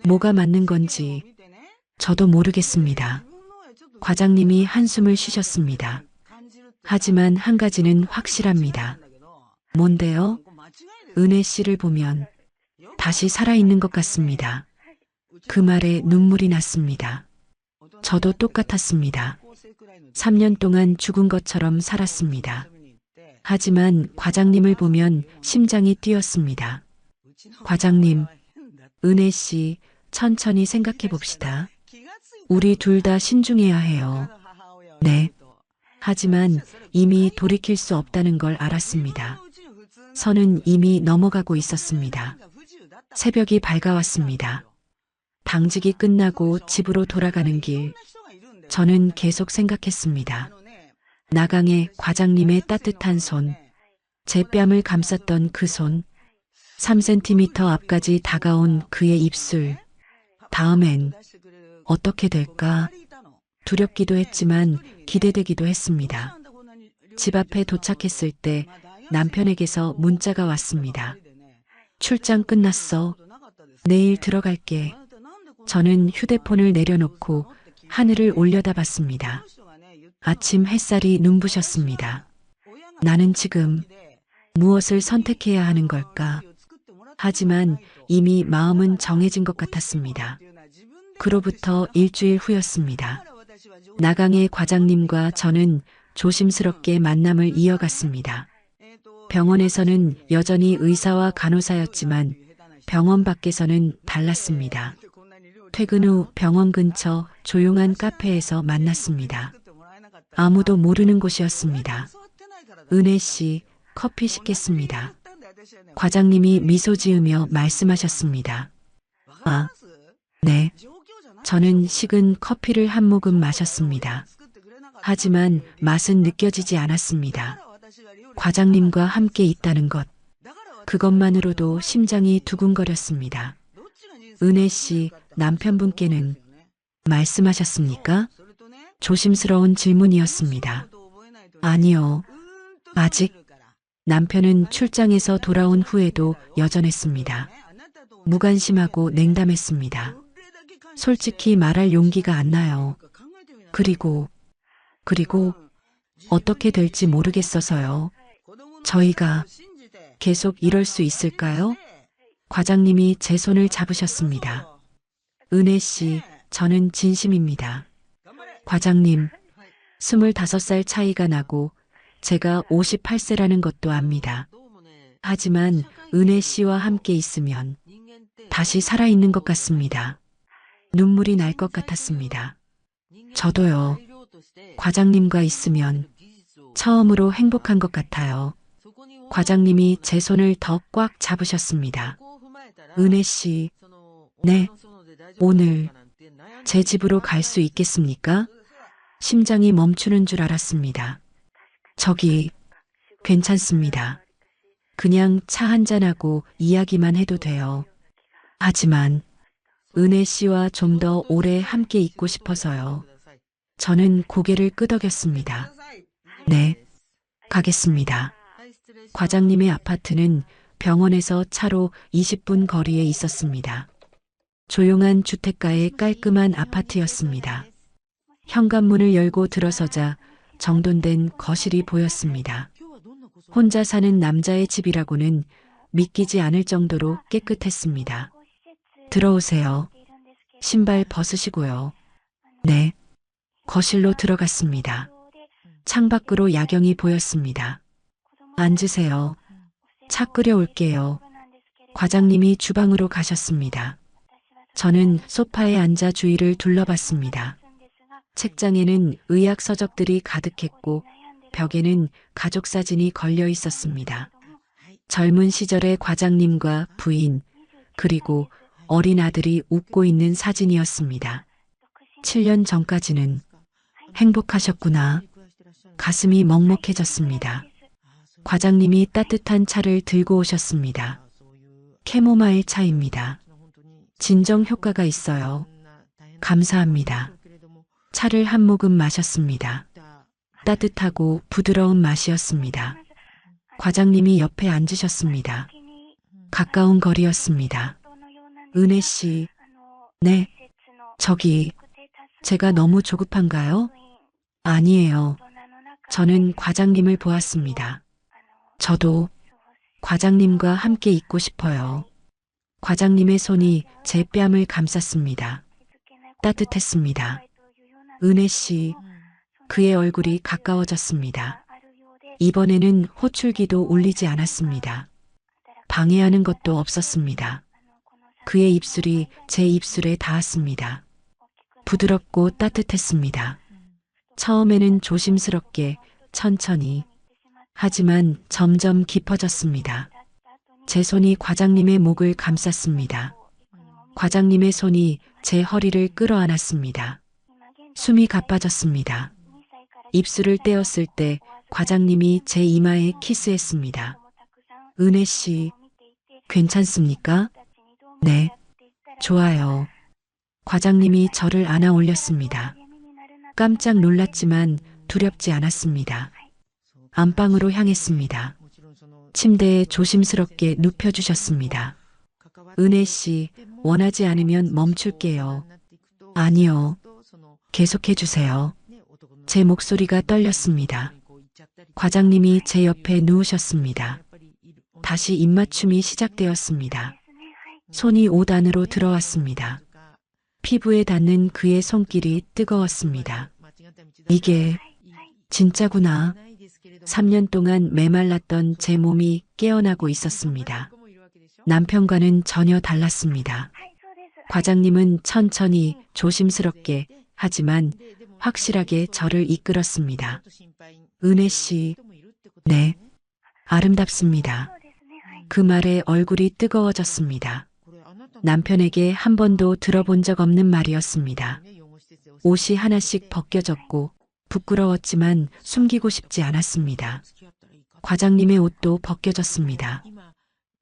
뭐가 맞는 건지 저도 모르겠습니다. 과장님이 한숨을 쉬셨습니다. 하지만 한 가지는 확실합니다. 뭔데요? 은혜 씨를 보면 다시 살아있는 것 같습니다. 그 말에 눈물이 났습니다. 저도 똑같았습니다. 3년 동안 죽은 것처럼 살았습니다. 하지만 과장님을 보면 심장이 뛰었습니다. 과장님, 은혜 씨, 천천히 생각해 봅시다. 우리 둘 다 신중해야 해요. 네. 하지만 이미 돌이킬 수 없다는 걸 알았습니다. 선은 이미 넘어가고 있었습니다. 새벽이 밝아왔습니다. 당직이 끝나고 집으로 돌아가는 길, 저는 계속 생각했습니다. 나강의 과장님의 따뜻한 손, 제 뺨을 감쌌던 그 손, 3cm 앞까지 다가온 그의 입술. 다음엔 어떻게 될까? 두렵기도 했지만 기대되기도 했습니다. 집 앞에 도착했을 때 남편에게서 문자가 왔습니다. 출장 끝났어. 내일 들어갈게. 저는 휴대폰을 내려놓고 하늘을 올려다봤습니다. 아침 햇살이 눈부셨습니다. 나는 지금 무엇을 선택해야 하는 걸까? 하지만 이미 마음은 정해진 것 같았습니다. 그로부터 일주일 후였습니다. 나강의 과장님과 저는 조심스럽게 만남을 이어갔습니다. 병원에서는 여전히 의사와 간호사였지만 병원 밖에서는 달랐습니다. 퇴근 후 병원 근처 조용한 카페에서 만났습니다. 아무도 모르는 곳이었습니다. 은혜 씨, 커피 시켰습니다. 과장님이 미소 지으며 말씀하셨습니다. 아, 네. 저는 식은 커피를 한 모금 마셨습니다. 하지만 맛은 느껴지지 않았습니다. 과장님과 함께 있다는 것, 그것만으로도 심장이 두근거렸습니다. 은혜 씨, 남편분께는 말씀하셨습니까? 조심스러운 질문이었습니다. 아니요. 아직. 남편은 출장에서 돌아온 후에도 여전했습니다. 무관심하고 냉담했습니다. 솔직히 말할 용기가 안 나요. 그리고 어떻게 될지 모르겠어서요. 저희가 계속 이럴 수 있을까요? 과장님이 제 손을 잡으셨습니다. 은혜 씨, 저는 진심입니다. 과장님, 25살 차이가 나고 제가 58세라는 것도 압니다. 하지만 은혜 씨와 함께 있으면 다시 살아있는 것 같습니다. 눈물이 날 것 같았습니다. 저도요. 과장님과 있으면 처음으로 행복한 것 같아요. 과장님이 제 손을 더 꽉 잡으셨습니다. 은혜 씨, 네, 오늘 제 집으로 갈 수 있겠습니까? 심장이 멈추는 줄 알았습니다. 저기, 괜찮습니다. 그냥 차 한잔하고 이야기만 해도 돼요. 하지만 은혜 씨와 좀 더 오래 함께 있고 싶어서요. 저는 고개를 끄덕였습니다. 네, 가겠습니다. 과장님의 아파트는 병원에서 차로 20분 거리에 있었습니다. 조용한 주택가의 깔끔한 아파트였습니다. 현관문을 열고 들어서자 정돈된 거실이 보였습니다. 혼자 사는 남자의 집이라고는 믿기지 않을 정도로 깨끗했습니다. 들어오세요. 신발 벗으시고요. 네. 거실로 들어갔습니다. 창밖으로 야경이 보였습니다. 앉으세요. 차 끓여올게요. 과장님이 주방으로 가셨습니다. 저는 소파에 앉아 주위를 둘러봤습니다. 책장에는 의학 서적들이 가득했고 벽에는 가족 사진이 걸려 있었습니다. 젊은 시절의 과장님과 부인, 그리고 어린 아들이 웃고 있는 사진이었습니다. 7년 전까지는 행복하셨구나. 가슴이 먹먹해졌습니다. 과장님이 따뜻한 차를 들고 오셨습니다. 캐모마일 차입니다. 진정 효과가 있어요. 감사합니다. 차를 한 모금 마셨습니다. 따뜻하고 부드러운 맛이었습니다. 과장님이 옆에 앉으셨습니다. 가까운 거리였습니다. 은혜 씨, 네, 저기, 제가 너무 조급한가요? 아니에요. 저는 과장님을 보았습니다. 저도 과장님과 함께 있고 싶어요. 과장님의 손이 제 뺨을 감쌌습니다. 따뜻했습니다. 은혜 씨, 그의 얼굴이 가까워졌습니다. 이번에는 호출기도 울리지 않았습니다. 방해하는 것도 없었습니다. 그의 입술이 제 입술에 닿았습니다. 부드럽고 따뜻했습니다. 처음에는 조심스럽게, 천천히, 하지만 점점 깊어졌습니다. 제 손이 과장님의 목을 감쌌습니다. 과장님의 손이 제 허리를 끌어안았습니다. 숨이 가빠졌습니다. 입술을 떼었을 때 과장님이 제 이마에 키스했습니다. 은혜 씨, 괜찮습니까? 네, 좋아요. 과장님이 저를 안아 올렸습니다. 깜짝 놀랐지만 두렵지 않았습니다. 안방으로 향했습니다. 침대에 조심스럽게 눕혀주셨습니다. 은혜 씨, 원하지 않으면 멈출게요. 아니요. 계속해주세요. 제 목소리가 떨렸습니다. 과장님이 제 옆에 누우셨습니다. 다시 입맞춤이 시작되었습니다. 손이 옷 안으로 들어왔습니다. 피부에 닿는 그의 손길이 뜨거웠습니다. 이게 진짜구나. 3년 동안 메말랐던 제 몸이 깨어나고 있었습니다. 남편과는 전혀 달랐습니다. 과장님은 천천히 조심스럽게 하지만 확실하게 저를 이끌었습니다. 은혜 씨, 네, 아름답습니다. 그 말에 얼굴이 뜨거워졌습니다. 남편에게 한 번도 들어본 적 없는 말이었습니다. 옷이 하나씩 벗겨졌고 부끄러웠지만 숨기고 싶지 않았습니다. 과장님의 옷도 벗겨졌습니다.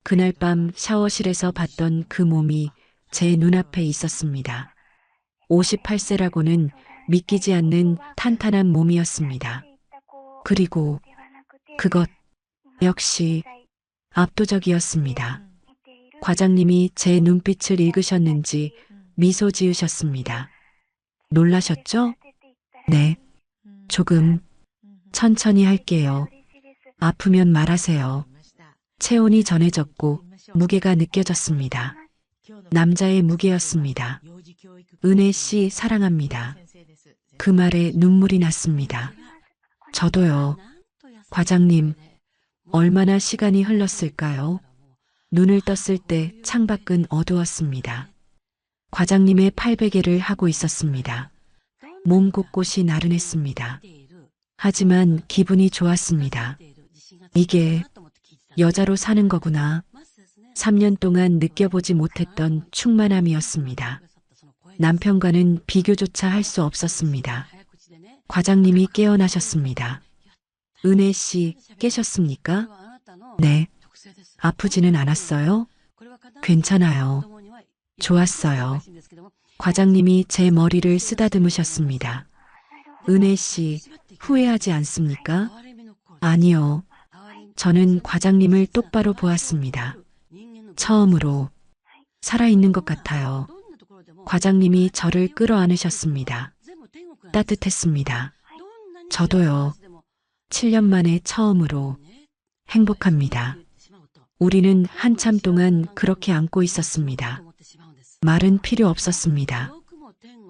그날 밤 샤워실에서 봤던 그 몸이 제 눈앞에 있었습니다. 58세라고는 믿기지 않는 탄탄한 몸이었습니다. 그리고 그것 역시 압도적이었습니다. 과장님이 제 눈빛을 읽으셨는지 미소 지으셨습니다. 놀라셨죠? 네, 조금 천천히 할게요. 아프면 말하세요. 체온이 전해졌고 무게가 느껴졌습니다. 남자의 무게였습니다. 은혜 씨 사랑합니다. 그 말에 눈물이 났습니다. 저도요. 과장님, 얼마나 시간이 흘렀을까요? 눈을 떴을 때 창밖은 어두웠습니다. 과장님의 팔베개를 하고 있었습니다. 몸 곳곳이 나른했습니다. 하지만 기분이 좋았습니다. 이게 여자로 사는 거구나. 3년 동안 느껴보지 못했던 충만함이었습니다. 남편과는 비교조차 할 수 없었습니다. 과장님이 깨어나셨습니다. 은혜 씨, 깨셨습니까? 네. 아프지는 않았어요? 괜찮아요. 좋았어요. 과장님이 제 머리를 쓰다듬으셨습니다. 은혜 씨, 후회하지 않습니까? 아니요. 저는 과장님을 똑바로 보았습니다. 처음으로 살아있는 것 같아요. 과장님이 저를 끌어안으셨습니다. 따뜻했습니다. 저도요. 7년 만에 처음으로 행복합니다. 우리는 한참 동안 그렇게 안고 있었습니다. 말은 필요 없었습니다.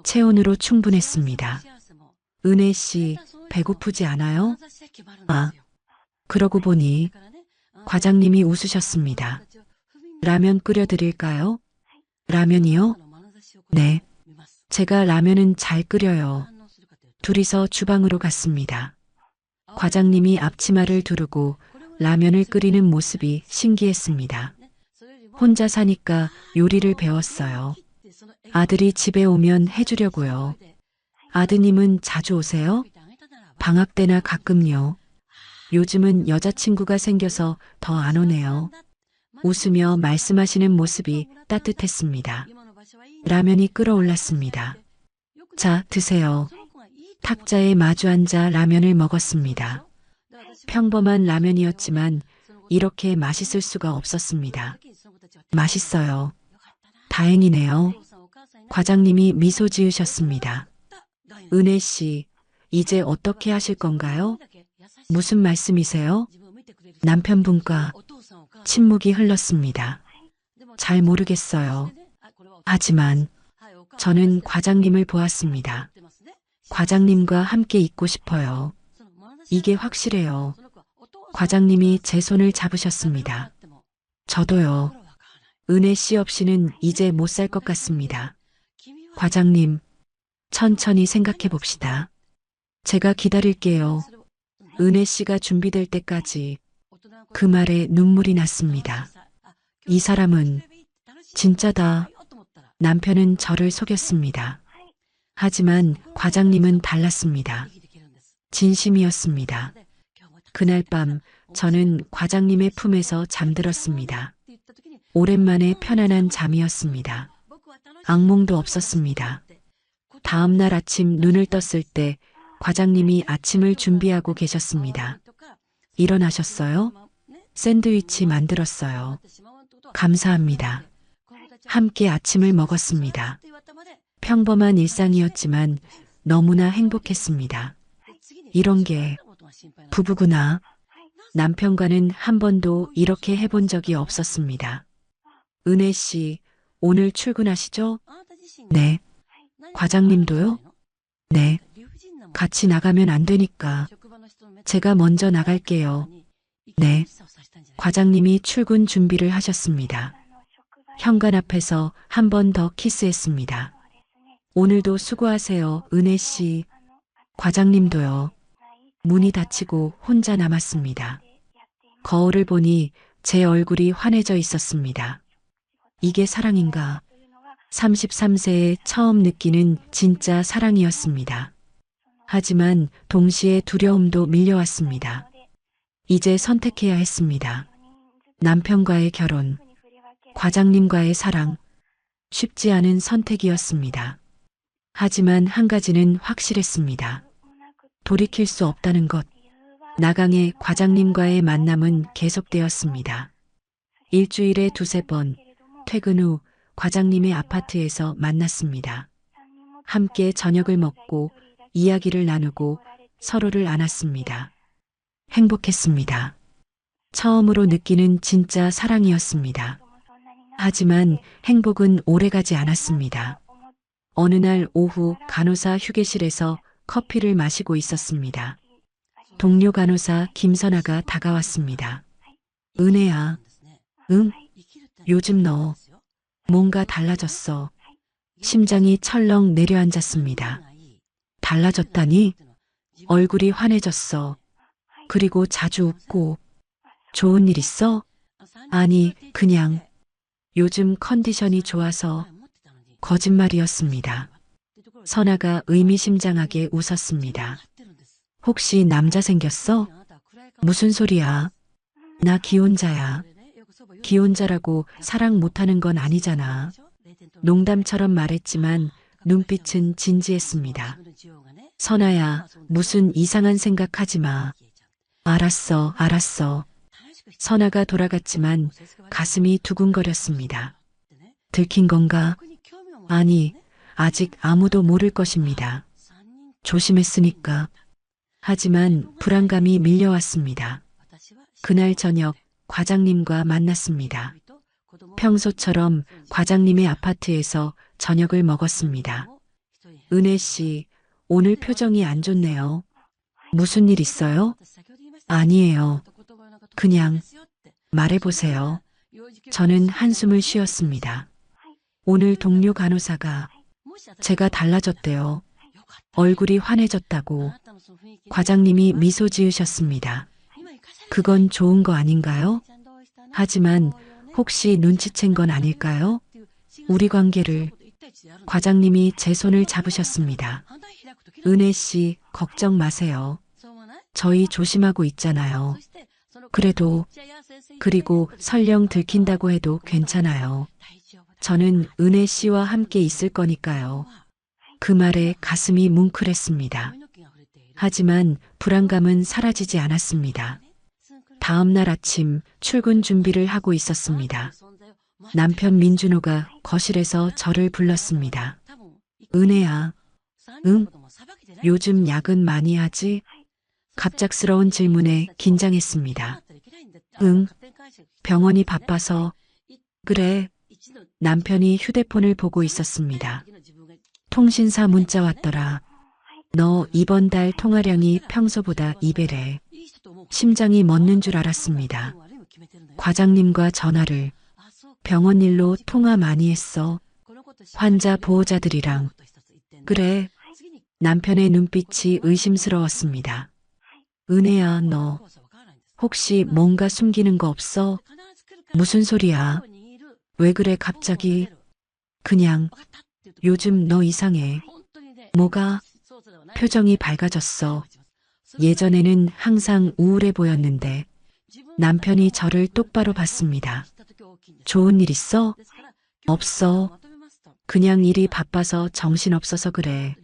체온으로 충분했습니다. 은혜 씨, 배고프지 않아요? 아, 그러고 보니 과장님이 웃으셨습니다. 라면 끓여드릴까요? 라면이요? 네. 제가 라면은 잘 끓여요. 둘이서 주방으로 갔습니다. 과장님이 앞치마를 두르고 라면을 끓이는 모습이 신기했습니다. 혼자 사니까 요리를 배웠어요. 아들이 집에 오면 해주려고요. 아드님은 자주 오세요? 방학 때나 가끔요. 요즘은 여자친구가 생겨서 더 안 오네요. 웃으며 말씀하시는 모습이 따뜻했습니다. 라면이 끓어올랐습니다. 자, 드세요. 탁자에 마주 앉아 라면을 먹었습니다. 평범한 라면이었지만 이렇게 맛있을 수가 없었습니다. 맛있어요. 다행이네요. 과장님이 미소 지으셨습니다. 은혜 씨, 이제 어떻게 하실 건가요? 무슨 말씀이세요? 남편분과 침묵이 흘렀습니다. 잘 모르겠어요. 하지만 저는 과장님을 보았습니다. 과장님과 함께 있고 싶어요. 이게 확실해요. 과장님이 제 손을 잡으셨습니다. 저도요. 은혜 씨 없이는 이제 못 살 것 같습니다. 과장님, 천천히 생각해 봅시다. 제가 기다릴게요. 은혜 씨가 준비될 때까지. 그 말에 눈물이 났습니다. 이 사람은 진짜다. 남편은 저를 속였습니다. 하지만 과장님은 달랐습니다. 진심이었습니다. 그날 밤 저는 과장님의 품에서 잠들었습니다. 오랜만에 편안한 잠이었습니다. 악몽도 없었습니다. 다음 날 아침 눈을 떴을 때 과장님이 아침을 준비하고 계셨습니다. 일어나셨어요? 샌드위치 만들었어요. 감사합니다. 함께 아침을 먹었습니다. 평범한 일상이었지만 너무나 행복했습니다. 이런 게 부부구나. 남편과는 한 번도 이렇게 해본 적이 없었습니다. 은혜 씨, 오늘 출근하시죠? 네. 과장님도요? 네. 같이 나가면 안 되니까. 제가 먼저 나갈게요. 네. 과장님이 출근 준비를 하셨습니다. 현관 앞에서 한 번 더 키스했습니다. 오늘도 수고하세요, 은혜 씨. 과장님도요. 문이 닫히고 혼자 남았습니다. 거울을 보니 제 얼굴이 환해져 있었습니다. 이게 사랑인가? 33세에 처음 느끼는 진짜 사랑이었습니다. 하지만 동시에 두려움도 밀려왔습니다. 이제 선택해야 했습니다. 남편과의 결혼, 과장님과의 사랑, 쉽지 않은 선택이었습니다. 하지만 한 가지는 확실했습니다. 돌이킬 수 없다는 것. 나강의 과장님과의 만남은 계속되었습니다. 일주일에 두세 번, 퇴근 후 과장님의 아파트에서 만났습니다. 함께 저녁을 먹고 이야기를 나누고 서로를 안았습니다. 행복했습니다. 처음으로 느끼는 진짜 사랑이었습니다. 하지만 행복은 오래가지 않았습니다. 어느 날 오후 간호사 휴게실에서 커피를 마시고 있었습니다. 동료 간호사 김선아가 다가왔습니다. 은혜야, 응? 요즘 너 뭔가 달라졌어. 심장이 철렁 내려앉았습니다. 달라졌다니? 얼굴이 환해졌어. 그리고 자주 웃고. 좋은 일 있어? 아니, 그냥 요즘 컨디션이 좋아서. 거짓말이었습니다. 선아가 의미심장하게 웃었습니다. 혹시 남자 생겼어? 무슨 소리야? 나 기혼자야. 기혼자라고 사랑 못하는 건 아니잖아. 농담처럼 말했지만 눈빛은 진지했습니다. 선아야, 무슨 이상한 생각하지 마. 알았어, 알았어. 선아가 돌아갔지만 가슴이 두근거렸습니다. 들킨 건가? 아니, 아직 아무도 모를 것입니다. 조심했으니까. 하지만 불안감이 밀려왔습니다. 그날 저녁 과장님과 만났습니다. 평소처럼 과장님의 아파트에서 저녁을 먹었습니다. 은혜 씨, 오늘 표정이 안 좋네요. 무슨 일 있어요? 아니에요. 그냥 말해보세요. 저는 한숨을 쉬었습니다. 오늘 동료 간호사가 제가 달라졌대요. 얼굴이 환해졌다고. 과장님이 미소 지으셨습니다. 그건 좋은 거 아닌가요? 하지만 혹시 눈치챈 건 아닐까요? 우리 관계를. 과장님이 제 손을 잡으셨습니다. 은혜 씨, 걱정 마세요. 저희 조심하고 있잖아요. 그리고 설령 들킨다고 해도 괜찮아요. 저는 은혜 씨와 함께 있을 거니까요. 그 말에 가슴이 뭉클했습니다. 하지만 불안감은 사라지지 않았습니다. 다음 날 아침 출근 준비를 하고 있었습니다. 남편 민준호가 거실에서 저를 불렀습니다. 은혜야, 응? 요즘 야근 많이 하지? 갑작스러운 질문에 긴장했습니다. 응, 병원이 바빠서. 그래. 남편이 휴대폰을 보고 있었습니다. 통신사 문자 왔더라. 너 이번 달 통화량이 평소보다 2배래. 심장이 멎는 줄 알았습니다. 과장님과 전화를. 병원 일로 통화 많이 했어. 환자 보호자들이랑. 그래. 남편의 눈빛이 의심스러웠습니다. 은혜야, 너 혹시 뭔가 숨기는 거 없어? 무슨 소리야? 왜 그래 갑자기? 그냥 요즘 너 이상해. 뭐가? 표정이 밝아졌어. 예전에는 항상 우울해 보였는데 남편이 저를 똑바로 봤습니다. 좋은 일 있어? 없어. 그냥 일이 바빠서 정신없어서 그래.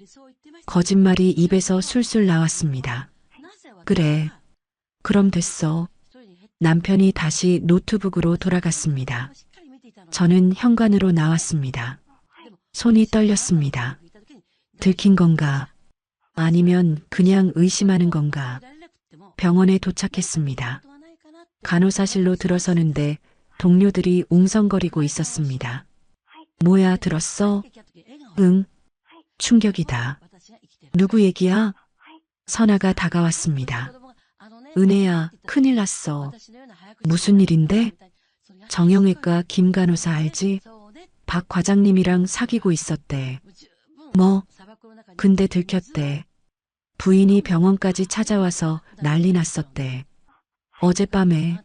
거짓말이 입에서 술술 나왔습니다. 그래. 그럼 됐어. 남편이 다시 노트북으로 돌아갔습니다. 저는 현관으로 나왔습니다. 손이 떨렸습니다. 들킨 건가? 아니면 그냥 의심하는 건가? 병원에 도착했습니다. 간호사실로 들어서는데 동료들이 웅성거리고 있었습니다. 뭐야, 들었어? 응. 충격이다. 누구 얘기야? 선아가 다가왔습니다. 은혜야, 큰일 났어. 무슨 일인데? 정형외과 김 간호사 알지? 박 과장님이랑 사귀고 있었대. 뭐? 근데 들켰대. 부인이 병원까지 찾아와서 난리 났었대. 어젯밤에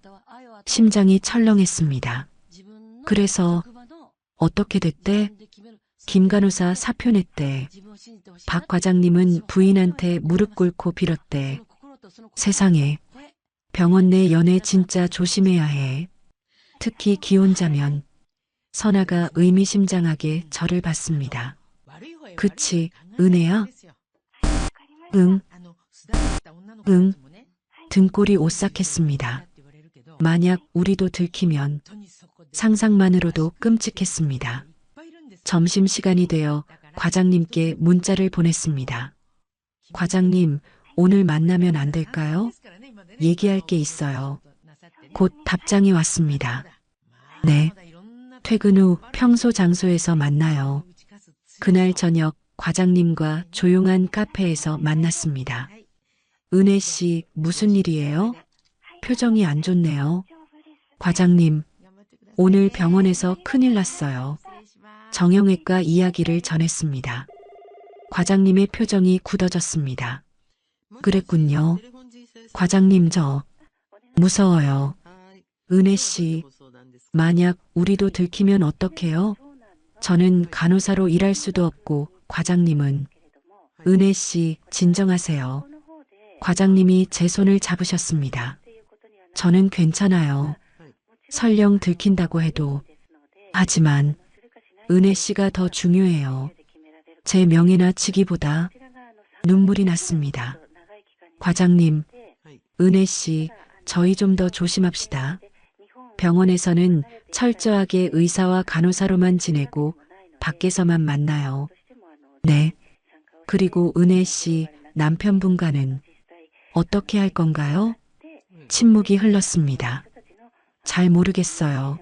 심장이 철렁했습니다. 그래서 어떻게 됐대? 김 간호사 사표 냈대. 박 과장님은 부인한테 무릎 꿇고 빌었대. 세상에, 병원 내 연애 진짜 조심해야 해. 특히 기혼자면. 선아가 의미심장하게 저를 봤습니다. 그치, 은혜야? 응. 응. 등골이 오싹했습니다. 만약 우리도 들키면 상상만으로도 끔찍했습니다. 점심시간이 되어 과장님께 문자를 보냈습니다. 과장님, 오늘 만나면 안 될까요? 얘기할 게 있어요. 곧 답장이 왔습니다. 네. 퇴근 후 평소 장소에서 만나요. 그날 저녁 과장님과 조용한 카페에서 만났습니다. 은혜 씨, 무슨 일이에요? 표정이 안 좋네요. 과장님, 오늘 병원에서 큰일 났어요. 정형외과 이야기를 전했습니다. 과장님의 표정이 굳어졌습니다. 그랬군요. 과장님, 저 무서워요. 은혜 씨, 만약 우리도 들키면 어떡해요? 저는 간호사로 일할 수도 없고 과장님은. 은혜 씨, 진정하세요. 과장님이 제 손을 잡으셨습니다. 저는 괜찮아요. 설령 들킨다고 해도. 하지만 은혜 씨가 더 중요해요. 제 명예나 직위보다. 눈물이 났습니다. 과장님, 은혜 씨, 저희 좀 더 조심합시다. 병원에서는 철저하게 의사와 간호사로만 지내고 밖에서만 만나요. 네. 그리고 은혜 씨 남편분과는 어떻게 할 건가요? 침묵이 흘렀습니다. 잘 모르겠어요.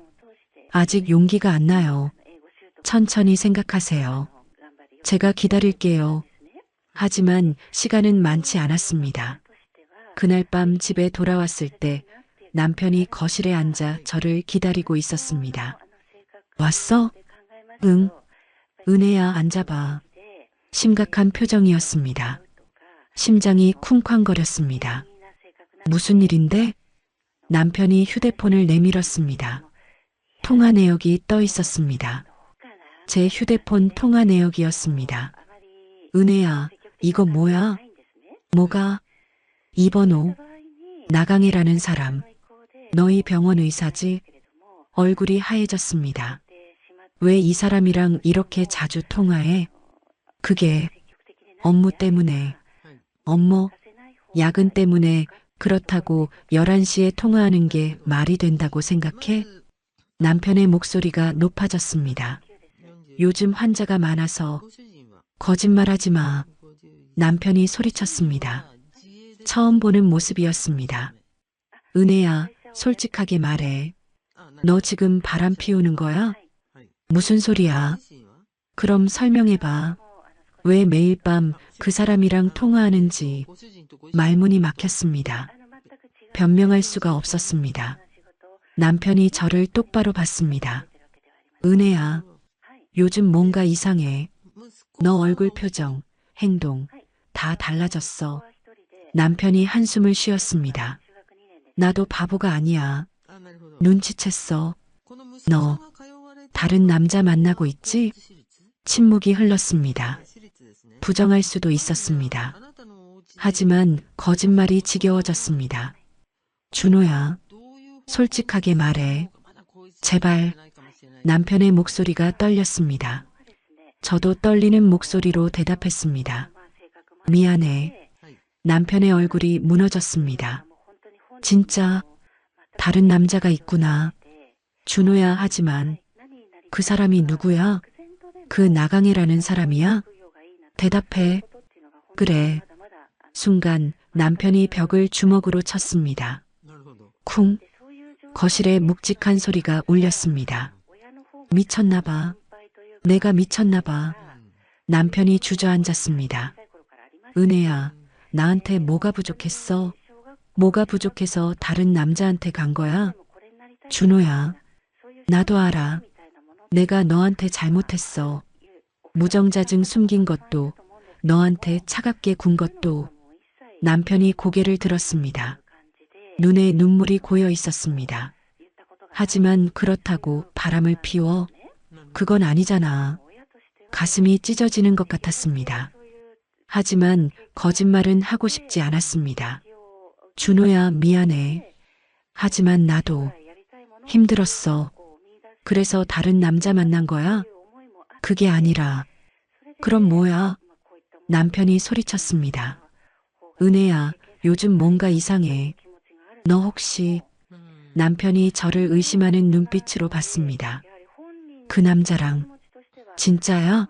아직 용기가 안 나요. 천천히 생각하세요. 제가 기다릴게요. 하지만 시간은 많지 않았습니다. 그날 밤 집에 돌아왔을 때 남편이 거실에 앉아 저를 기다리고 있었습니다. 왔어? 응. 은혜야, 앉아봐. 심각한 표정이었습니다. 심장이 쿵쾅거렸습니다. 무슨 일인데? 남편이 휴대폰을 내밀었습니다. 통화 내역이 떠 있었습니다. 제 휴대폰 통화 내역이었습니다. 은혜야, 이거 뭐야? 뭐가? 이 번호. 나강혜라는 사람. 너희 병원 의사지? 얼굴이 하얘졌습니다. 왜 이 사람이랑 이렇게 자주 통화해? 그게 업무 때문에. 업무? 야근 때문에. 그렇다고 11시에 통화하는 게 말이 된다고 생각해? 남편의 목소리가 높아졌습니다. 요즘 환자가 많아서. 거짓말하지 마. 남편이 소리쳤습니다. 처음 보는 모습이었습니다. 은혜야, 솔직하게 말해. 너 지금 바람 피우는 거야? 무슨 소리야? 그럼 설명해봐. 왜 매일 밤 그 사람이랑 통화하는지. 말문이 막혔습니다. 변명할 수가 없었습니다. 남편이 저를 똑바로 봤습니다. 은혜야, 요즘 뭔가 이상해. 너 얼굴 표정, 행동 다 달라졌어. 남편이 한숨을 쉬었습니다. 나도 바보가 아니야. 눈치챘어. 너 다른 남자 만나고 있지? 침묵이 흘렀습니다. 부정할 수도 있었습니다. 하지만 거짓말이 지겨워졌습니다. 준호야, 솔직하게 말해. 제발. 남편의 목소리가 떨렸습니다. 저도 떨리는 목소리로 대답했습니다. 미안해. 남편의 얼굴이 무너졌습니다. 진짜 다른 남자가 있구나. 준호야. 하지만 그 사람이 누구야? 그 나강해라는 사람이야? 대답해. 그래. 순간 남편이 벽을 주먹으로 쳤습니다. 쿵. 거실에 묵직한 소리가 울렸습니다. 미쳤나 봐. 내가 미쳤나 봐. 남편이 주저앉았습니다. 은혜야, 나한테 뭐가 부족했어? 뭐가 부족해서 다른 남자한테 간 거야? 준호야, 나도 알아. 내가 너한테 잘못했어. 무정자증 숨긴 것도, 너한테 차갑게 군 것도. 남편이 고개를 들었습니다. 눈에 눈물이 고여 있었습니다. 하지만 그렇다고 바람을 피워? 그건 아니잖아. 가슴이 찢어지는 것 같았습니다. 하지만 거짓말은 하고 싶지 않았습니다. 준호야, 미안해. 하지만 나도 힘들었어. 그래서 다른 남자 만난 거야? 그게 아니라. 그럼 뭐야? 남편이 소리쳤습니다. 은혜야, 요즘 뭔가 이상해. 너 혹시... 남편이 저를 의심하는 눈빛으로 봤습니다. 그 남자랑 진짜야?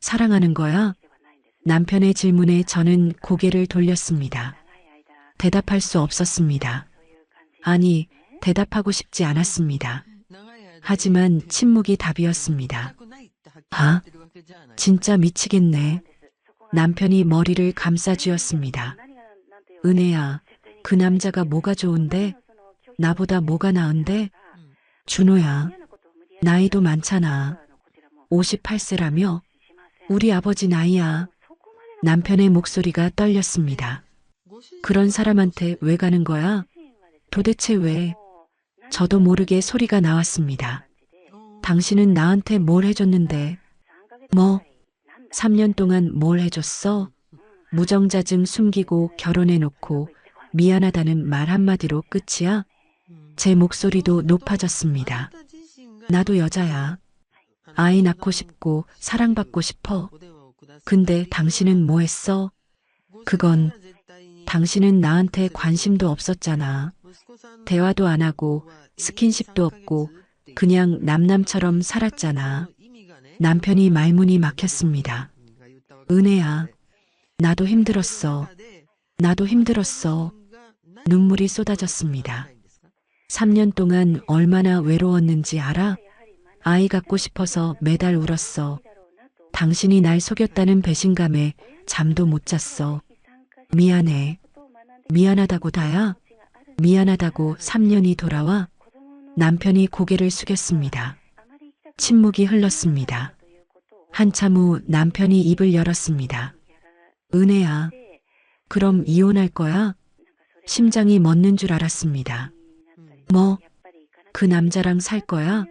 사랑하는 거야? 남편의 질문에 저는 고개를 돌렸습니다. 대답할 수 없었습니다. 아니, 대답하고 싶지 않았습니다. 하지만 침묵이 답이었습니다. 아, 진짜 미치겠네. 남편이 머리를 감싸쥐었습니다. 은혜야, 그 남자가 뭐가 좋은데? 나보다 뭐가 나은데? 준호야, 나이도 많잖아. 58세라며? 우리 아버지 나이야. 남편의 목소리가 떨렸습니다. 그런 사람한테 왜 가는 거야? 도대체 왜? 저도 모르게 소리가 나왔습니다. 당신은 나한테 뭘 해줬는데? 뭐? 3년 동안 뭘 해줬어? 무정자증 숨기고 결혼해놓고 미안하다는 말 한마디로 끝이야? 제 목소리도 높아졌습니다. 나도 여자야. 아이 낳고 싶고 사랑받고 싶어. 근데 당신은 뭐 했어? 그건 당신은 나한테 관심도 없었잖아. 대화도 안 하고 스킨십도 없고 그냥 남남처럼 살았잖아. 남편이 말문이 막혔습니다. 은혜야, 나도 힘들었어. 나도 힘들었어. 눈물이 쏟아졌습니다. 3년 동안 얼마나 외로웠는지 알아? 아이 갖고 싶어서 매달 울었어. 당신이 날 속였다는 배신감에 잠도 못 잤어. 미안해. 미안하다고 다야? 미안하다고 3년이 돌아와? 남편이 고개를 숙였습니다. 침묵이 흘렀습니다. 한참 후 남편이 입을 열었습니다. 은혜야, 그럼 이혼할 거야? 심장이 멎는 줄 알았습니다. 뭐? 그 남자랑 살 거야?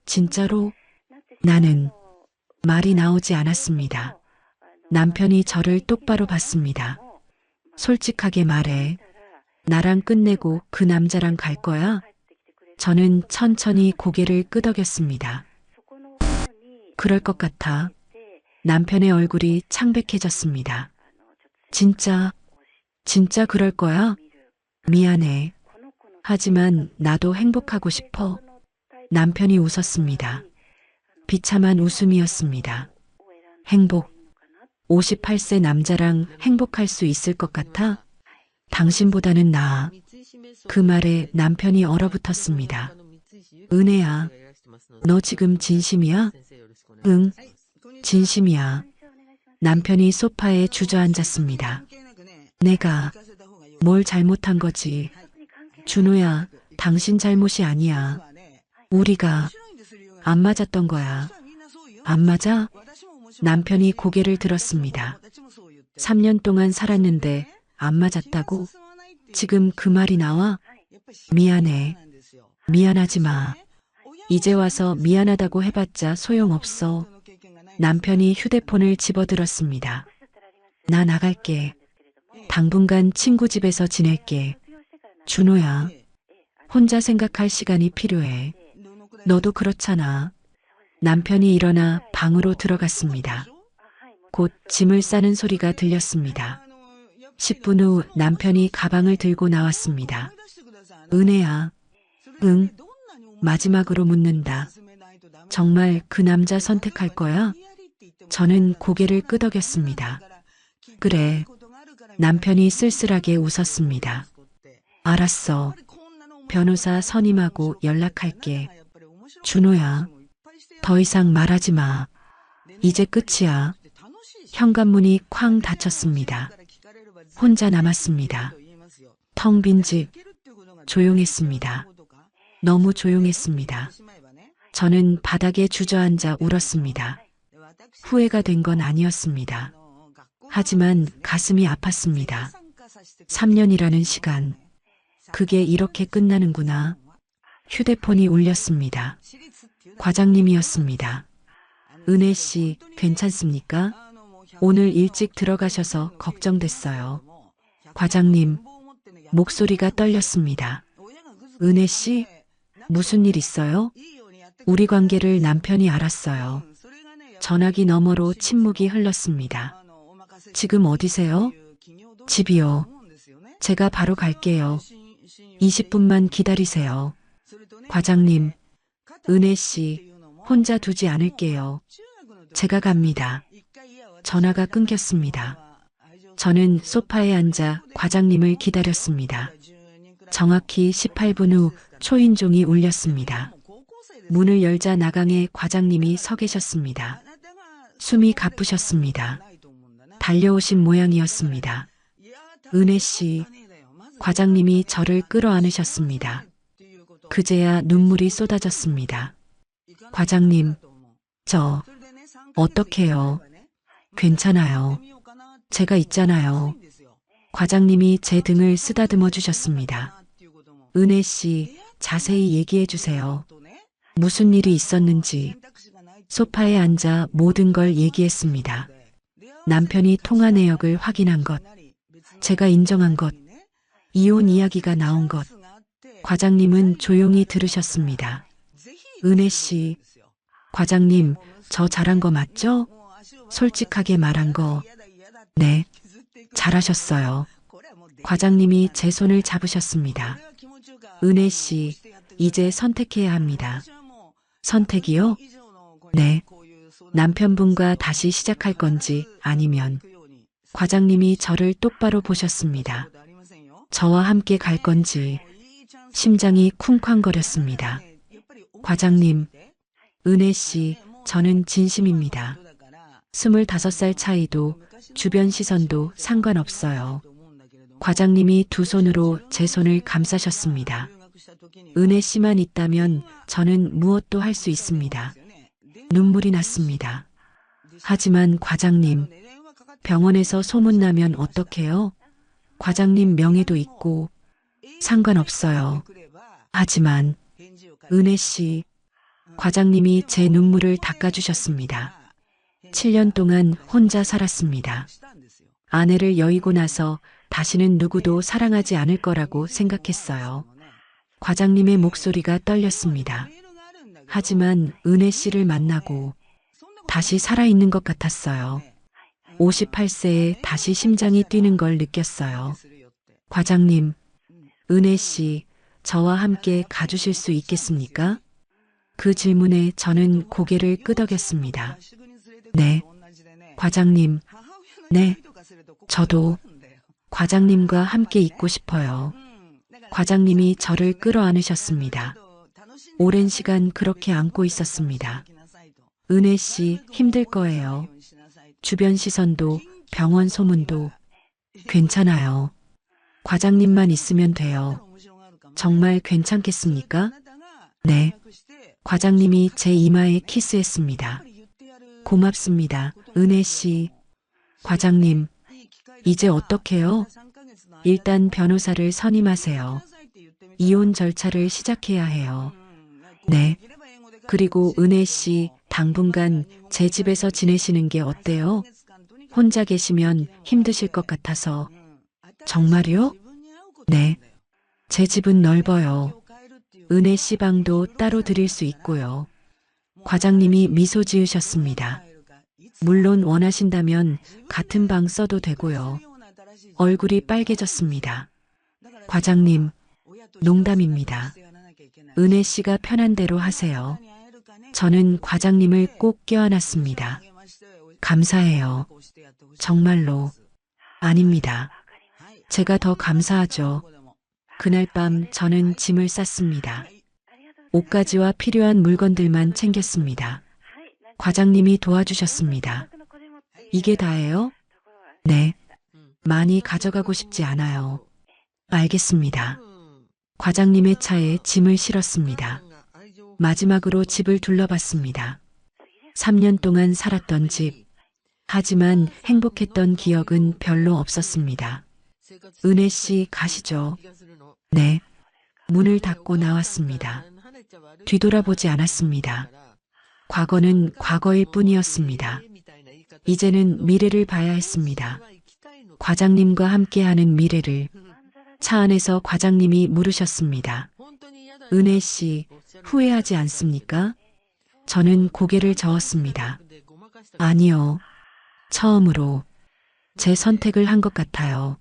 진짜로? 나는 말이 나오지 않았습니다. 남편이 저를 똑바로 봤습니다. 솔직하게 말해. 나랑 끝내고 그 남자랑 갈 거야? 저는 천천히 고개를 끄덕였습니다. 그럴 것 같아. 남편의 얼굴이 창백해졌습니다. 진짜 그럴 거야? 미안해. 하지만 나도 행복하고 싶어. 남편이 웃었습니다. 비참한 웃음이었습니다. 행복. 58세 남자랑 행복할 수 있을 것 같아? 당신보다는 나아. 그 말에 남편이 얼어붙었습니다. 은혜야, 너 지금 진심이야? 응, 진심이야. 남편이 소파에 주저앉았습니다. 내가 뭘 잘못한 거지? 준호야, 당신 잘못이 아니야. 우리가 안 맞았던 거야. 안 맞아? 남편이 고개를 들었습니다. 3년 동안 살았는데 안 맞았다고? 지금 그 말이 나와? 미안해. 미안하지 마. 이제 와서 미안하다고 해봤자 소용없어. 남편이 휴대폰을 집어들었습니다. 나 나갈게. 당분간 친구 집에서 지낼게. 준호야, 혼자 생각할 시간이 필요해. 너도 그렇잖아. 남편이 일어나 방으로 들어갔습니다. 곧 짐을 싸는 소리가 들렸습니다. 10분 후 남편이 가방을 들고 나왔습니다. 은혜야. 응. 마지막으로 묻는다. 정말 그 남자 선택할 거야? 저는 고개를 끄덕였습니다. 그래. 남편이 쓸쓸하게 웃었습니다. 알았어. 변호사 선임하고 연락할게. 준호야. 더 이상 말하지 마. 이제 끝이야. 현관문이 쾅 닫혔습니다. 혼자 남았습니다. 텅 빈 집. 조용했습니다. 너무 조용했습니다. 저는 바닥에 주저앉아 울었습니다. 후회가 된 건 아니었습니다. 하지만 가슴이 아팠습니다. 3년이라는 시간. 그게 이렇게 끝나는구나. 휴대폰이 울렸습니다. 과장님이었습니다. 은혜 씨, 괜찮습니까? 오늘 일찍 들어가셔서 걱정됐어요. 과장님, 목소리가 떨렸습니다. 은혜 씨, 무슨 일 있어요? 우리 관계를 남편이 알았어요. 전화기 너머로 침묵이 흘렀습니다. 지금 어디세요? 집이요. 제가 바로 갈게요. 20분만 기다리세요. 과장님, 은혜 씨, 혼자 두지 않을게요. 제가 갑니다. 전화가 끊겼습니다. 저는 소파에 앉아 과장님을 기다렸습니다. 정확히 18분 후 초인종이 울렸습니다. 문을 열자 나강에 과장님이 서 계셨습니다. 숨이 가쁘셨습니다. 달려오신 모양이었습니다. 은혜 씨, 과장님이 저를 끌어안으셨습니다. 그제야 눈물이 쏟아졌습니다. 과장님, 저 어떡해요? 괜찮아요. 제가 있잖아요. 과장님이 제 등을 쓰다듬어 주셨습니다. 은혜 씨, 자세히 얘기해 주세요. 무슨 일이 있었는지. 소파에 앉아 모든 걸 얘기했습니다. 남편이 통화 내역을 확인한 것, 제가 인정한 것, 이혼 이야기가 나온 것. 과장님은 조용히 들으셨습니다. 은혜 씨, 과장님, 저 잘한 거 맞죠? 솔직하게 말한 거. 네, 잘하셨어요. 과장님이 제 손을 잡으셨습니다. 은혜 씨, 이제 선택해야 합니다. 선택이요? 네. 남편분과 다시 시작할 건지 아니면. 과장님이 저를 똑바로 보셨습니다. 저와 함께 갈 건지. 심장이 쿵쾅거렸습니다. 과장님, 은혜 씨, 저는 진심입니다. 25살 차이도 주변 시선도 상관없어요. 과장님이 두 손으로 제 손을 감싸셨습니다. 은혜 씨만 있다면 저는 무엇도 할 수 있습니다. 눈물이 났습니다. 하지만 과장님, 병원에서 소문나면 어떡해요? 과장님 명예도 있고 상관없어요. 하지만 은혜 씨, 과장님이 제 눈물을 닦아주셨습니다. 7년 동안 혼자 살았습니다. 아내를 여의고 나서 다시는 누구도 사랑하지 않을 거라고 생각했어요. 과장님의 목소리가 떨렸습니다. 하지만 은혜 씨를 만나고 다시 살아있는 것 같았어요. 58세에 다시 심장이 뛰는 걸 느꼈어요. 과장님, 은혜 씨, 저와 함께 가주실 수 있겠습니까? 그 질문에 저는 고개를 끄덕였습니다. 네. 과장님, 네. 저도 과장님과 함께 있고 싶어요. 과장님이 저를 끌어안으셨습니다. 오랜 시간 그렇게 안고 있었습니다. 은혜 씨, 힘들 거예요. 주변 시선도 병원 소문도. 괜찮아요. 과장님만 있으면 돼요. 정말 괜찮겠습니까? 네. 과장님이 제 이마에 키스했습니다. 고맙습니다, 은혜 씨. 과장님, 이제 어떡해요? 일단 변호사를 선임하세요. 이혼 절차를 시작해야 해요. 네. 그리고 은혜 씨, 당분간 제 집에서 지내시는 게 어때요? 혼자 계시면 힘드실 것 같아서. 정말요? 네. 제 집은 넓어요. 은혜 씨 방도 따로 드릴 수 있고요. 과장님이 미소 지으셨습니다. 물론 원하신다면 같은 방 써도 되고요. 얼굴이 빨개졌습니다. 과장님, 농담입니다. 은혜 씨가 편한 대로 하세요. 저는 과장님을 꼭 껴안았습니다. 감사해요. 정말로. 아닙니다. 제가 더 감사하죠. 그날 밤 저는 짐을 쌌습니다. 옷가지와 필요한 물건들만 챙겼습니다. 과장님이 도와주셨습니다. 이게 다예요? 네. 많이 가져가고 싶지 않아요. 알겠습니다. 과장님의 차에 짐을 실었습니다. 마지막으로 집을 둘러봤습니다. 3년 동안 살았던 집. 하지만 행복했던 기억은 별로 없었습니다. 은혜 씨 가시죠. 네. 문을 닫고 나왔습니다. 뒤돌아보지 않았습니다. 과거는 과거일 뿐이었습니다. 이제는 미래를 봐야 했습니다. 과장님과 함께하는 미래를. 차 안에서 과장님이 물으셨습니다. 은혜 씨, 후회하지 않습니까? 저는 고개를 저었습니다. 아니요. 처음으로 제 선택을 한 것 같아요.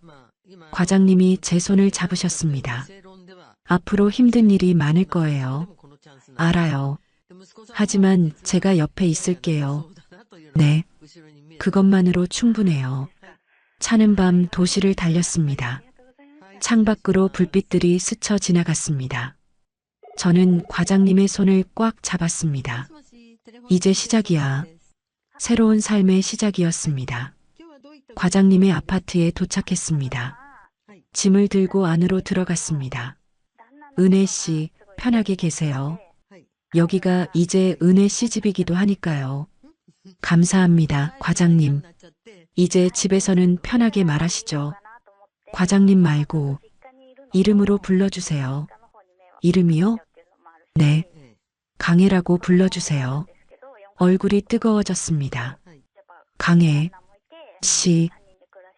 과장님이 제 손을 잡으셨습니다. 앞으로 힘든 일이 많을 거예요. 알아요. 하지만 제가 옆에 있을게요. 네. 그것만으로 충분해요. 차는 밤 도시를 달렸습니다. 창밖으로 불빛들이 스쳐 지나갔습니다. 저는 과장님의 손을 꽉 잡았습니다. 이제 시작이야. 새로운 삶의 시작이었습니다. 과장님의 아파트에 도착했습니다. 짐을 들고 안으로 들어갔습니다. 은혜 씨, 편하게 계세요. 여기가 이제 은혜 씨 집이기도 하니까요. 감사합니다, 과장님. 이제 집에서는 편하게 말하시죠. 과장님 말고 이름으로 불러주세요. 이름이요? 네. 강혜라고 불러주세요. 얼굴이 뜨거워졌습니다. 강혜.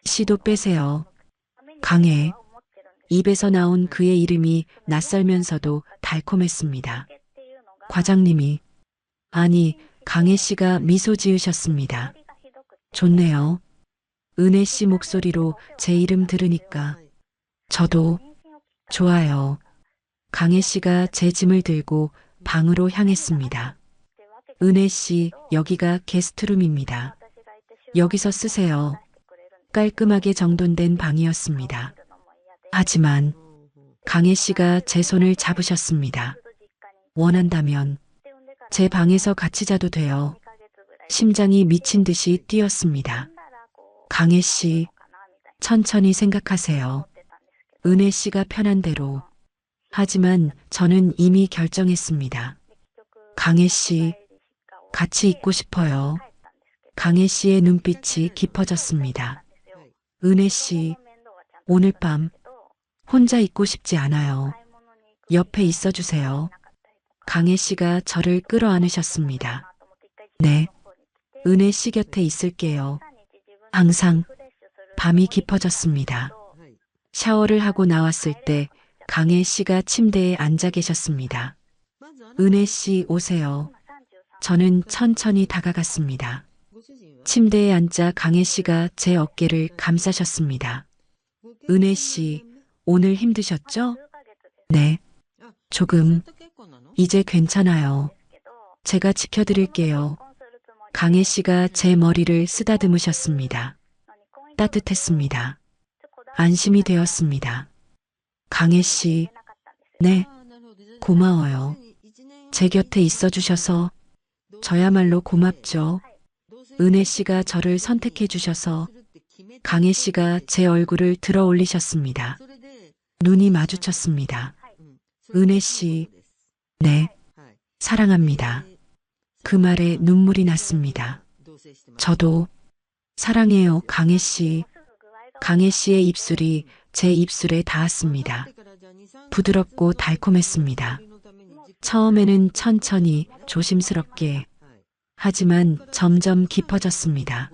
씨도 빼세요. 강혜. 입에서 나온 그의 이름이 낯설면서도 달콤했습니다. 과장님이, 아니, 강혜 씨가 미소 지으셨습니다. 좋네요. 은혜 씨 목소리로 제 이름 들으니까 저도 좋아요. 강혜 씨가 제 짐을 들고 방으로 향했습니다. 은혜 씨, 여기가 게스트룸입니다. 여기서 쓰세요. 깔끔하게 정돈된 방이었습니다. 하지만 강혜 씨가 제 손을 잡으셨습니다. 원한다면 제 방에서 같이 자도 돼요. 심장이 미친 듯이 뛰었습니다. 강혜 씨, 천천히 생각하세요. 은혜 씨가 편한 대로. 하지만 저는 이미 결정했습니다. 강혜 씨, 같이 있고 싶어요. 강혜 씨의 눈빛이 깊어졌습니다. 은혜 씨, 오늘 밤 혼자 있고 싶지 않아요. 옆에 있어 주세요. 강혜 씨가 저를 끌어안으셨습니다. 네. 은혜 씨 곁에 있을게요. 항상. 밤이 깊어졌습니다. 샤워를 하고 나왔을 때 강혜 씨가 침대에 앉아 계셨습니다. 은혜 씨 오세요. 저는 천천히 다가갔습니다. 침대에 앉아 강혜 씨가 제 어깨를 감싸셨습니다. 은혜 씨, 오늘 힘드셨죠? 네. 조금. 이제 괜찮아요. 제가 지켜드릴게요. 강혜 씨가 제 머리를 쓰다듬으셨습니다. 따뜻했습니다. 안심이 되었습니다. 강혜 씨, 네. 고마워요. 제 곁에 있어 주셔서 저야말로 고맙죠. 은혜 씨가 저를 선택해 주셔서 강혜 씨가 제 얼굴을 들어 올리셨습니다. 눈이 마주쳤습니다. 은혜 씨, 네. 사랑합니다. 그 말에 눈물이 났습니다. 저도 사랑해요, 강혜 씨. 강혜 씨의 입술이 제 입술에 닿았습니다. 부드럽고 달콤했습니다. 처음에는 천천히 조심스럽게, 하지만 점점 깊어졌습니다.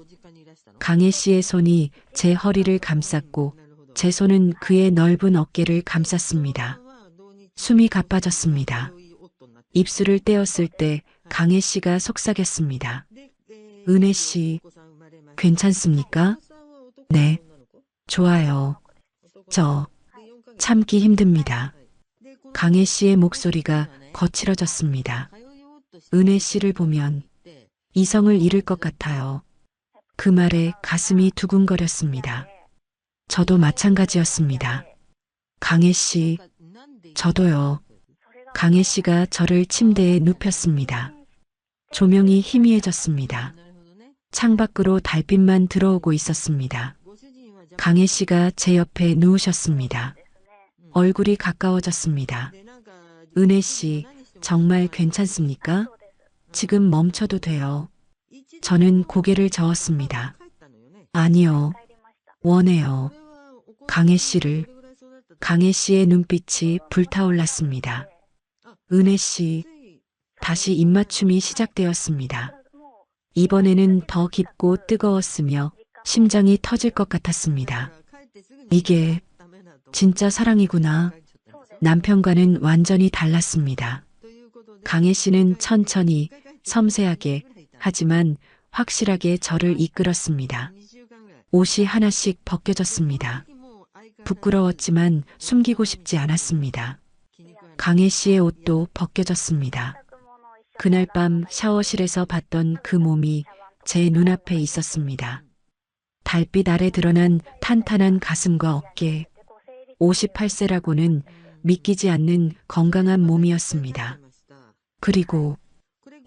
강혜 씨의 손이 제 허리를 감쌌고 제 손은 그의 넓은 어깨를 감쌌습니다. 숨이 가빠졌습니다. 입술을 떼었을 때 강혜 씨가 속삭였습니다. 은혜 씨, 괜찮습니까? 네, 좋아요. 저 참기 힘듭니다. 강혜 씨의 목소리가 거칠어졌습니다. 은혜 씨를 보면 이성을 잃을 것 같아요. 그 말에 가슴이 두근거렸습니다. 저도 마찬가지였습니다. 강혜 씨, 저도요. 강혜 씨가 저를 침대에 눕혔습니다. 조명이 희미해졌습니다. 창밖으로 달빛만 들어오고 있었습니다. 강혜 씨가 제 옆에 누우셨습니다. 얼굴이 가까워졌습니다. 은혜 씨, 정말 괜찮습니까? 지금 멈춰도 돼요. 저는 고개를 저었습니다. 아니요. 원해요. 강혜 씨를. 강혜 씨의 눈빛이 불타올랐습니다. 은혜 씨, 다시 입맞춤이 시작되었습니다. 이번에는 더 깊고 뜨거웠으며 심장이 터질 것 같았습니다. 이게 진짜 사랑이구나. 남편과는 완전히 달랐습니다. 강혜 씨는 천천히, 섬세하게, 하지만 확실하게 저를 이끌었습니다. 옷이 하나씩 벗겨졌습니다. 부끄러웠지만 숨기고 싶지 않았습니다. 강혜 씨의 옷도 벗겨졌습니다. 그날 밤 샤워실에서 봤던 그 몸이 제 눈앞에 있었습니다. 달빛 아래 드러난 탄탄한 가슴과 어깨, 58세라고는 믿기지 않는 건강한 몸이었습니다. 그리고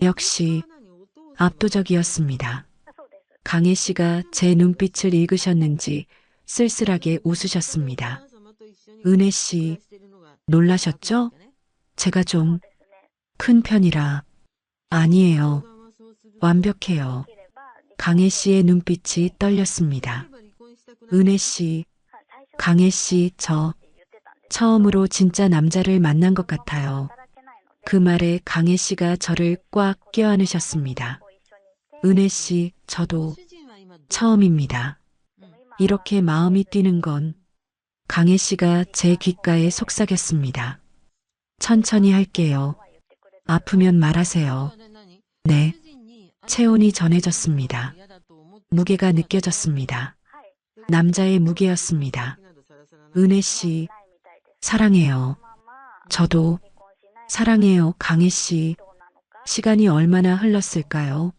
역시 압도적이었습니다. 강혜 씨가 제 눈빛을 읽으셨는지 쓸쓸하게 웃으셨습니다. 은혜 씨, 놀라셨죠? 제가 좀 큰 편이라. 아니에요. 완벽해요. 강혜 씨의 눈빛이 떨렸습니다. 은혜 씨, 강혜 씨, 저 처음으로 진짜 남자를 만난 것 같아요. 그 말에 강혜 씨가 저를 꽉 껴안으셨습니다. 은혜 씨, 저도 처음입니다. 이렇게 마음이 뛰는 건 강혜 씨가 제 귓가에 속삭였습니다. 천천히 할게요. 아프면 말하세요. 네. 체온이 전해졌습니다. 무게가 느껴졌습니다. 남자의 무게였습니다. 은혜 씨, 사랑해요. 저도 사랑해요. 강혜 씨, 시간이 얼마나 흘렀을까요?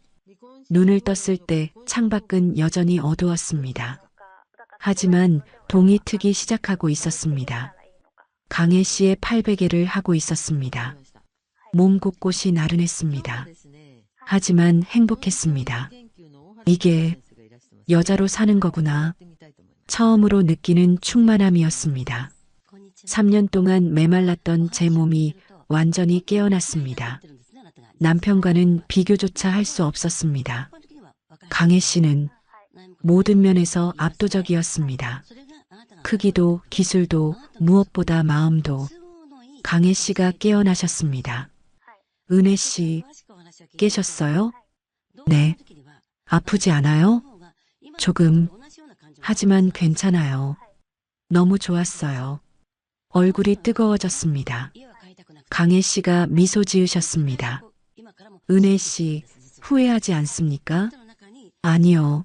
눈을 떴을 때 창밖은 여전히 어두웠습니다. 하지만 동이 트기 시작하고 있었습니다. 강혜 씨의 팔베개를 하고 있었습니다. 몸 곳곳이 나른했습니다. 하지만 행복했습니다. 이게 여자로 사는 거구나. 처음으로 느끼는 충만함이었습니다. 3년 동안 메말랐던 제 몸이 완전히 깨어났습니다. 남편과는 비교조차 할 수 없었습니다. 강혜 씨는 모든 면에서 압도적이었습니다. 크기도 기술도 무엇보다 마음도. 강혜 씨가 깨어나셨습니다. 은혜 씨, 깨셨어요? 네. 아프지 않아요? 조금. 하지만 괜찮아요. 너무 좋았어요. 얼굴이 뜨거워졌습니다. 강혜 씨가 미소 지으셨습니다. 은혜 씨, 후회하지 않습니까? 아니요.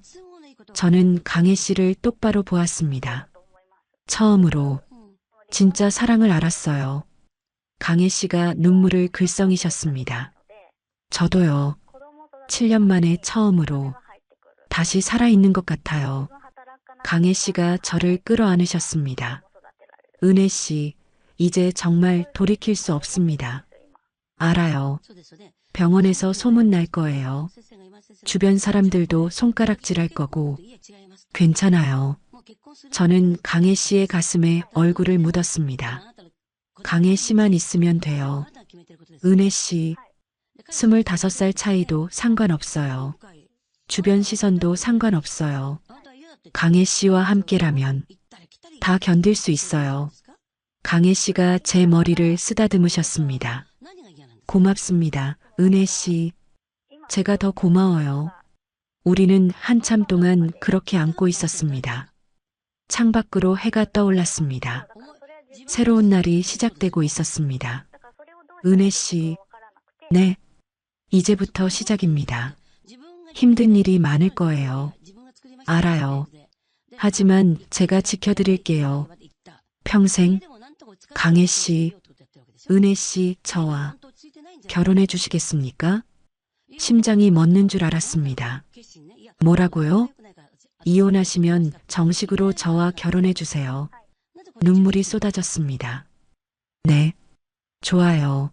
저는 강혜 씨를 똑바로 보았습니다. 처음으로 진짜 사랑을 알았어요. 강혜 씨가 눈물을 글썽이셨습니다. 저도요. 7년 만에 처음으로 다시 살아있는 것 같아요. 강혜 씨가 저를 끌어안으셨습니다. 은혜 씨, 이제 정말 돌이킬 수 없습니다. 알아요. 병원에서 소문 날 거예요. 주변 사람들도 손가락질 할 거고. 괜찮아요. 저는 강혜 씨의 가슴에 얼굴을 묻었습니다. 강혜 씨만 있으면 돼요. 은혜 씨, 25살 차이도 상관없어요. 주변 시선도 상관없어요. 강혜 씨와 함께라면 다 견딜 수 있어요. 강혜 씨가 제 머리를 쓰다듬으셨습니다. 고맙습니다. 은혜 씨, 제가 더 고마워요. 우리는 한참 동안 그렇게 안고 있었습니다. 창밖으로 해가 떠올랐습니다. 새로운 날이 시작되고 있었습니다. 은혜 씨, 네, 이제부터 시작입니다. 힘든 일이 많을 거예요. 알아요. 하지만 제가 지켜드릴게요. 평생. 강혜 씨, 은혜 씨, 저와 결혼해 주시겠습니까? 심장이 멎는 줄 알았습니다. 뭐라고요? 이혼하시면 정식으로 저와 결혼해 주세요. 눈물이 쏟아졌습니다. 네, 좋아요.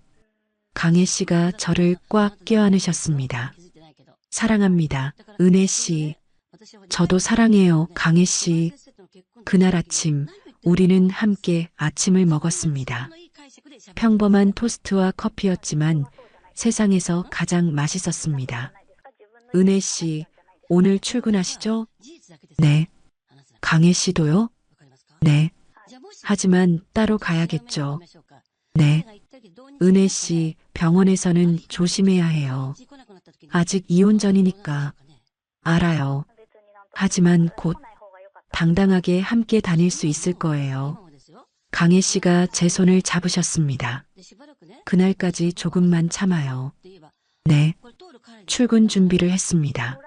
강혜 씨가 저를 꽉 껴안으셨습니다. 사랑합니다. 은혜 씨. 저도 사랑해요. 강혜 씨. 그날 아침, 우리는 함께 아침을 먹었습니다. 평범한 토스트와 커피였지만 세상에서 가장 맛있었습니다. 은혜 씨, 오늘 출근하시죠? 네. 강혜 씨도요? 네. 하지만 따로 가야겠죠. 네. 은혜 씨, 병원에서는 조심해야 해요. 아직 이혼 전이니까. 알아요. 하지만 곧 당당하게 함께 다닐 수 있을 거예요. 강혜 씨가 제 손을 잡으셨습니다. 그날까지 조금만 참아요. 네. 출근 준비를 했습니다.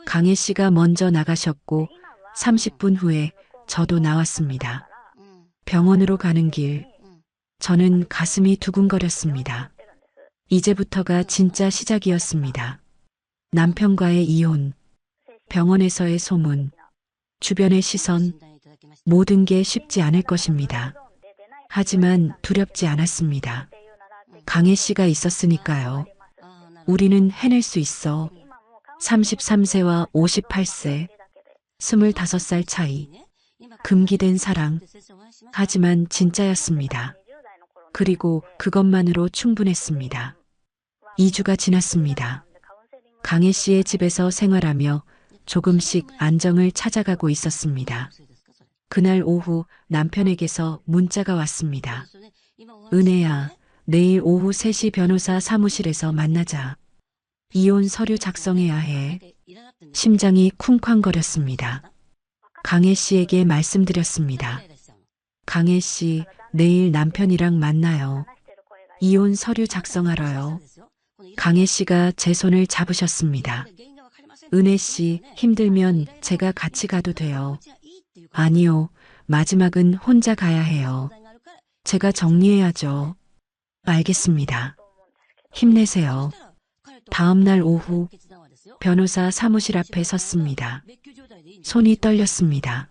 강혜 씨가 먼저 나가셨고 30분 후에 저도 나왔습니다. 병원으로 가는 길, 저는 가슴이 두근거렸습니다. 이제부터가 진짜 시작이었습니다. 남편과의 이혼, 병원에서의 소문, 주변의 시선, 모든 게 쉽지 않을 것입니다. 하지만 두렵지 않았습니다. 강혜 씨가 있었으니까요. 우리는 해낼 수 있어. 33세와 58세, 25살 차이, 금기된 사랑. 하지만 진짜였습니다. 그리고 그것만으로 충분했습니다. 2주가 지났습니다. 강혜 씨의 집에서 생활하며 조금씩 안정을 찾아가고 있었습니다. 그날 오후 남편에게서 문자가 왔습니다. 은혜야, 내일 오후 3시 변호사 사무실에서 만나자. 이혼 서류 작성해야 해. 심장이 쿵쾅거렸습니다. 강혜 씨에게 말씀드렸습니다. 강혜 씨, 내일 남편이랑 만나요. 이혼 서류 작성하러요. 강혜 씨가 제 손을 잡으셨습니다. 은혜 씨, 힘들면 제가 같이 가도 돼요. 아니요, 마지막은 혼자 가야 해요. 제가 정리해야죠. 알겠습니다. 힘내세요. 다음 날 오후, 변호사 사무실 앞에 섰습니다. 손이 떨렸습니다.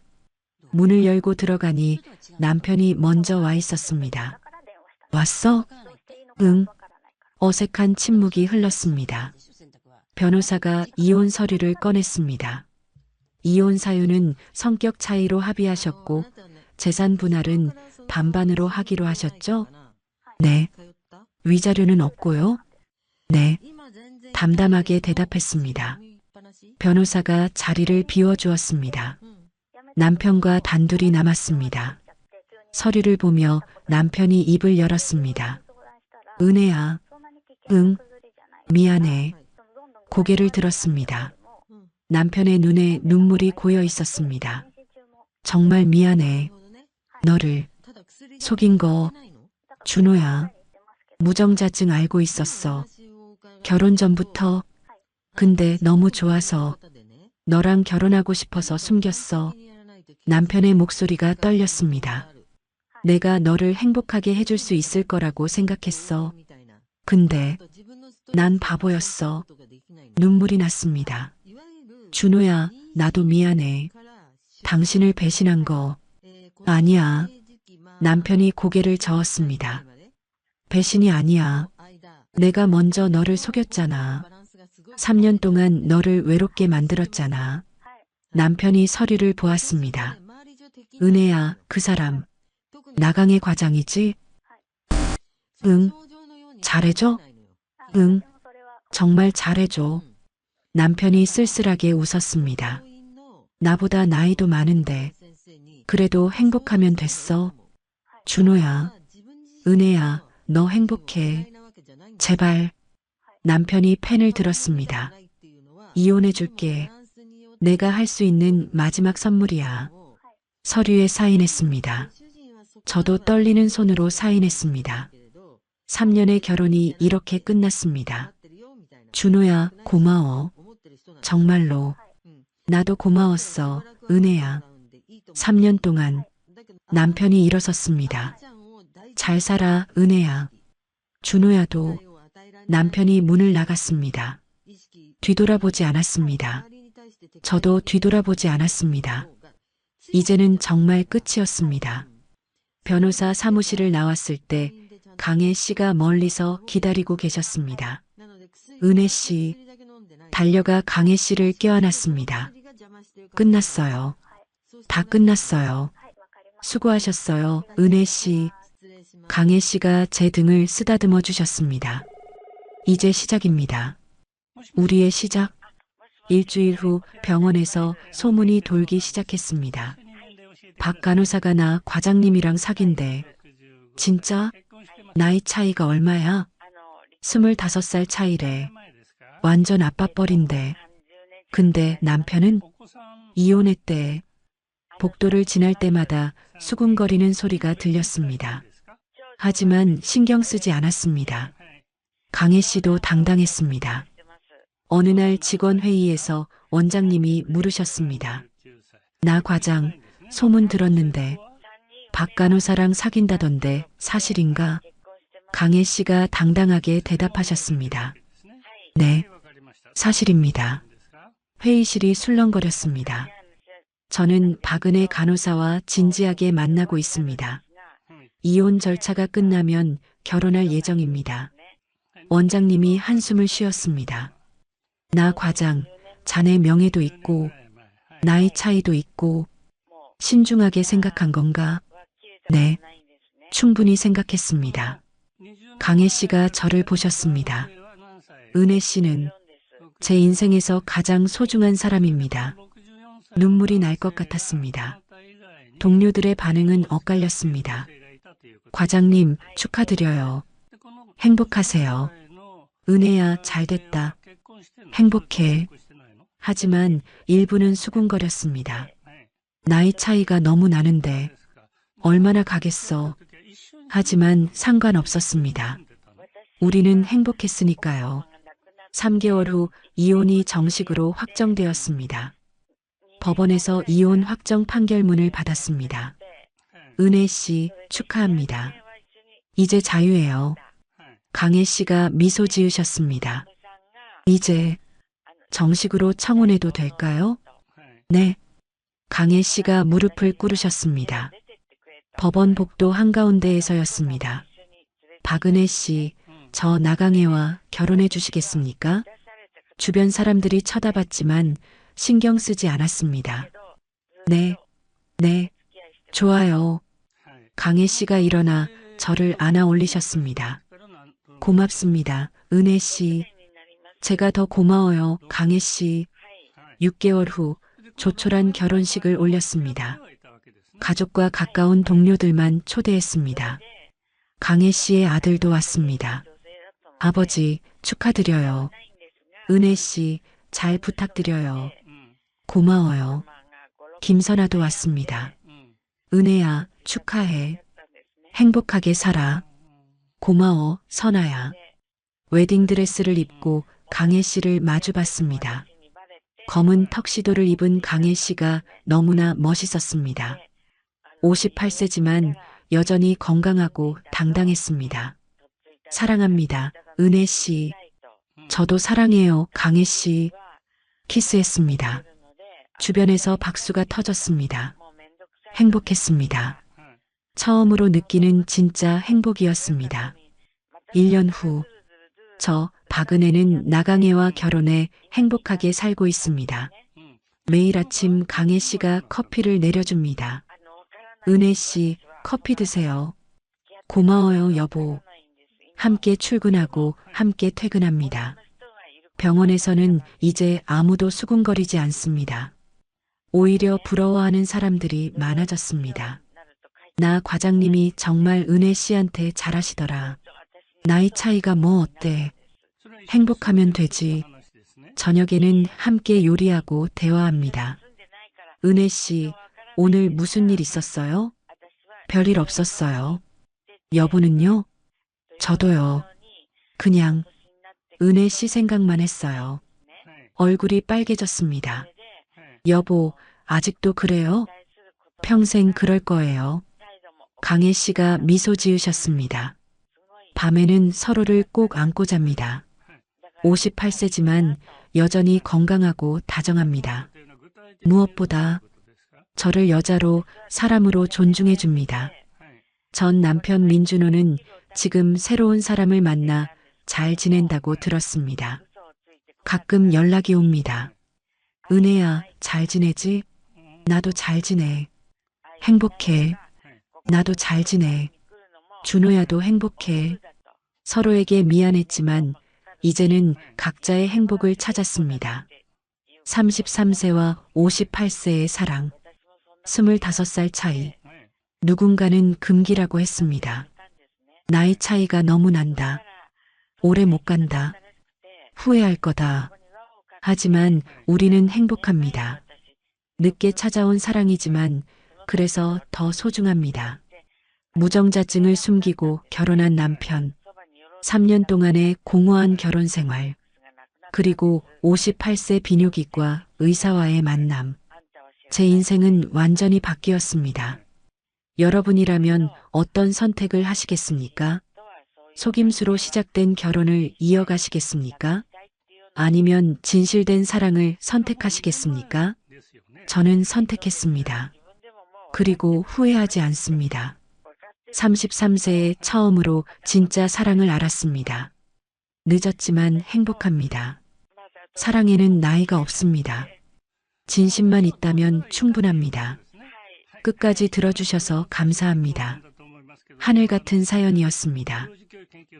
문을 열고 들어가니 남편이 먼저 와 있었습니다. 왔어? 응. 어색한 침묵이 흘렀습니다. 변호사가 이혼 서류를 꺼냈습니다. 이혼 사유는 성격 차이로 합의하셨고 재산 분할은 반반으로 하기로 하셨죠? 네. 위자료는 없고요? 네. 담담하게 대답했습니다. 변호사가 자리를 비워주었습니다. 남편과 단둘이 남았습니다. 서류를 보며 남편이 입을 열었습니다. 은혜야. 응. 미안해. 고개를 들었습니다. 남편의 눈에 눈물이 고여 있었습니다. 정말 미안해. 너를 속인 거, 준호야. 무정자증 알고 있었어. 결혼 전부터. 근데 너무 좋아서 너랑 결혼하고 싶어서 숨겼어. 남편의 목소리가 떨렸습니다. 내가 너를 행복하게 해줄 수 있을 거라고 생각했어. 근데 난 바보였어. 눈물이 났습니다. 준호야, 나도 미안해. 당신을 배신한 거 아니야. 남편이 고개를 저었습니다. 배신이 아니야. 내가 먼저 너를 속였잖아. 3년 동안 너를 외롭게 만들었잖아. 남편이 서류를 보았습니다. 은혜야, 그 사람 나강의 과장이지? 응. 잘해줘? 응. 정말 잘해줘. 남편이 쓸쓸하게 웃었습니다. 나보다 나이도 많은데 그래도 행복하면 됐어. 준호야, 은혜야, 너 행복해. 제발. 남편이 펜을 들었습니다. 이혼해줄게. 내가 할 수 있는 마지막 선물이야. 서류에 사인했습니다. 저도 떨리는 손으로 사인했습니다. 3년의 결혼이 이렇게 끝났습니다. 준호야, 고마워. 정말로. 나도 고마웠어, 은혜야. 3년 동안 남편이 일어섰습니다. 잘 살아, 은혜야. 준호야도. 남편이 문을 나갔습니다. 뒤돌아보지 않았습니다. 저도 뒤돌아보지 않았습니다. 이제는 정말 끝이었습니다. 변호사 사무실을 나왔을 때 강혜 씨가 멀리서 기다리고 계셨습니다. 은혜 씨, 달려가 강혜 씨를 껴안았습니다. 끝났어요. 다 끝났어요. 수고하셨어요, 은혜 씨. 강혜 씨가 제 등을 쓰다듬어 주셨습니다. 이제 시작입니다. 우리의 시작. 일주일 후 병원에서 소문이 돌기 시작했습니다. 박 간호사가 나 과장님이랑 사귄대. 진짜? 나이 차이가 얼마야? 25살 차이래. 완전 아빠뻘인데. 근데 남편은 이혼했대. 복도를 지날 때마다 수군거리는 소리가 들렸습니다. 하지만 신경 쓰지 않았습니다. 강혜 씨도 당당했습니다. 어느 날 직원 회의에서 원장님이 물으셨습니다. 나 과장, 소문 들었는데 박 간호사랑 사귄다던데 사실인가? 강혜 씨가 당당하게 대답하셨습니다. 네, 사실입니다. 회의실이 술렁거렸습니다. 저는 박은혜 간호사와 진지하게 만나고 있습니다. 이혼 절차가 끝나면 결혼할 예정입니다. 원장님이 한숨을 쉬었습니다. 나 과장, 자네 명예도 있고 나이 차이도 있고 신중하게 생각한 건가? 네, 충분히 생각했습니다. 강혜 씨가 저를 보셨습니다. 은혜 씨는 제 인생에서 가장 소중한 사람입니다. 눈물이 날 것 같았습니다. 동료들의 반응은 엇갈렸습니다. 과장님, 축하드려요. 행복하세요. 은혜야, 잘됐다. 행복해. 하지만 일부는 수군거렸습니다. 나이 차이가 너무 나는데 얼마나 가겠어. 하지만 상관없었습니다. 우리는 행복했으니까요. 3개월 후 이혼이 정식으로 확정되었습니다. 법원에서 이혼 확정 판결문을 받았습니다. 은혜 씨, 축하합니다. 이제 자유예요. 강혜 씨가 미소 지으셨습니다. 이제 정식으로 청혼해도 될까요? 네. 강혜 씨가 무릎을 꿇으셨습니다. 법원 복도 한가운데에서였습니다. 박은혜 씨, 저 나강혜와 결혼해 주시겠습니까? 주변 사람들이 쳐다봤지만 신경 쓰지 않았습니다. 네, 네, 좋아요. 강혜 씨가 일어나 저를 안아 올리셨습니다. 고맙습니다, 은혜 씨. 제가 더 고마워요, 강혜 씨. 6개월 후 조촐한 결혼식을 올렸습니다. 가족과 가까운 동료들만 초대했습니다. 강혜 씨의 아들도 왔습니다. 아버지, 축하드려요. 은혜 씨, 잘 부탁드려요. 고마워요. 김선아도 왔습니다. 은혜야, 축하해. 행복하게 살아. 고마워, 선아야. 웨딩드레스를 입고 강혜 씨를 마주봤습니다. 검은 턱시도를 입은 강혜 씨가 너무나 멋있었습니다. 58세지만 여전히 건강하고 당당했습니다. 사랑합니다, 은혜 씨. 저도 사랑해요, 강혜 씨. 키스했습니다. 주변에서 박수가 터졌습니다. 행복했습니다. 처음으로 느끼는 진짜 행복이었습니다. 1년 후, 저 박은혜는 나강혜와 결혼해 행복하게 살고 있습니다. 매일 아침 강혜 씨가 커피를 내려줍니다. 은혜 씨, 커피 드세요. 고마워요, 여보. 함께 출근하고 함께 퇴근합니다. 병원에서는 이제 아무도 수군거리지 않습니다. 오히려 부러워하는 사람들이 많아졌습니다. 나 과장님이 정말 은혜 씨한테 잘하시더라. 나이 차이가 뭐 어때? 행복하면 되지. 저녁에는 함께 요리하고 대화합니다. 은혜 씨, 오늘 무슨 일 있었어요? 별일 없었어요. 여보는요? 저도요. 그냥 은혜 씨 생각만 했어요. 얼굴이 빨개졌습니다. 여보, 아직도 그래요? 평생 그럴 거예요. 강혜 씨가 미소 지으셨습니다. 밤에는 서로를 꼭 안고 잡니다. 58세지만 여전히 건강하고 다정합니다. 무엇보다 저를 여자로, 사람으로 존중해 줍니다. 전 남편 민준호는 지금 새로운 사람을 만나 잘 지낸다고 들었습니다. 가끔 연락이 옵니다. 은혜야, 잘 지내지? 나도 잘 지내. 행복해. 나도 잘 지내. 준호야도 행복해. 서로에게 미안했지만 이제는 각자의 행복을 찾았습니다. 33세와 58세의 사랑. 25살 차이. 누군가는 금기라고 했습니다. 나이 차이가 너무 난다. 오래 못 간다. 후회할 거다. 하지만 우리는 행복합니다. 늦게 찾아온 사랑이지만 그래서 더 소중합니다. 무정자증을 숨기고 결혼한 남편. 3년 동안의 공허한 결혼 생활. 그리고 58세 비뇨기과 의사와의 만남. 제 인생은 완전히 바뀌었습니다. 여러분이라면 어떤 선택을 하시겠습니까? 속임수로 시작된 결혼을 이어가시겠습니까? 아니면 진실된 사랑을 선택하시겠습니까? 저는 선택했습니다. 그리고 후회하지 않습니다. 33세에 처음으로 진짜 사랑을 알았습니다. 늦었지만 행복합니다. 사랑에는 나이가 없습니다. 진심만 있다면 충분합니다. 끝까지 들어주셔서 감사합니다. 하늘 같은 사연이었습니다.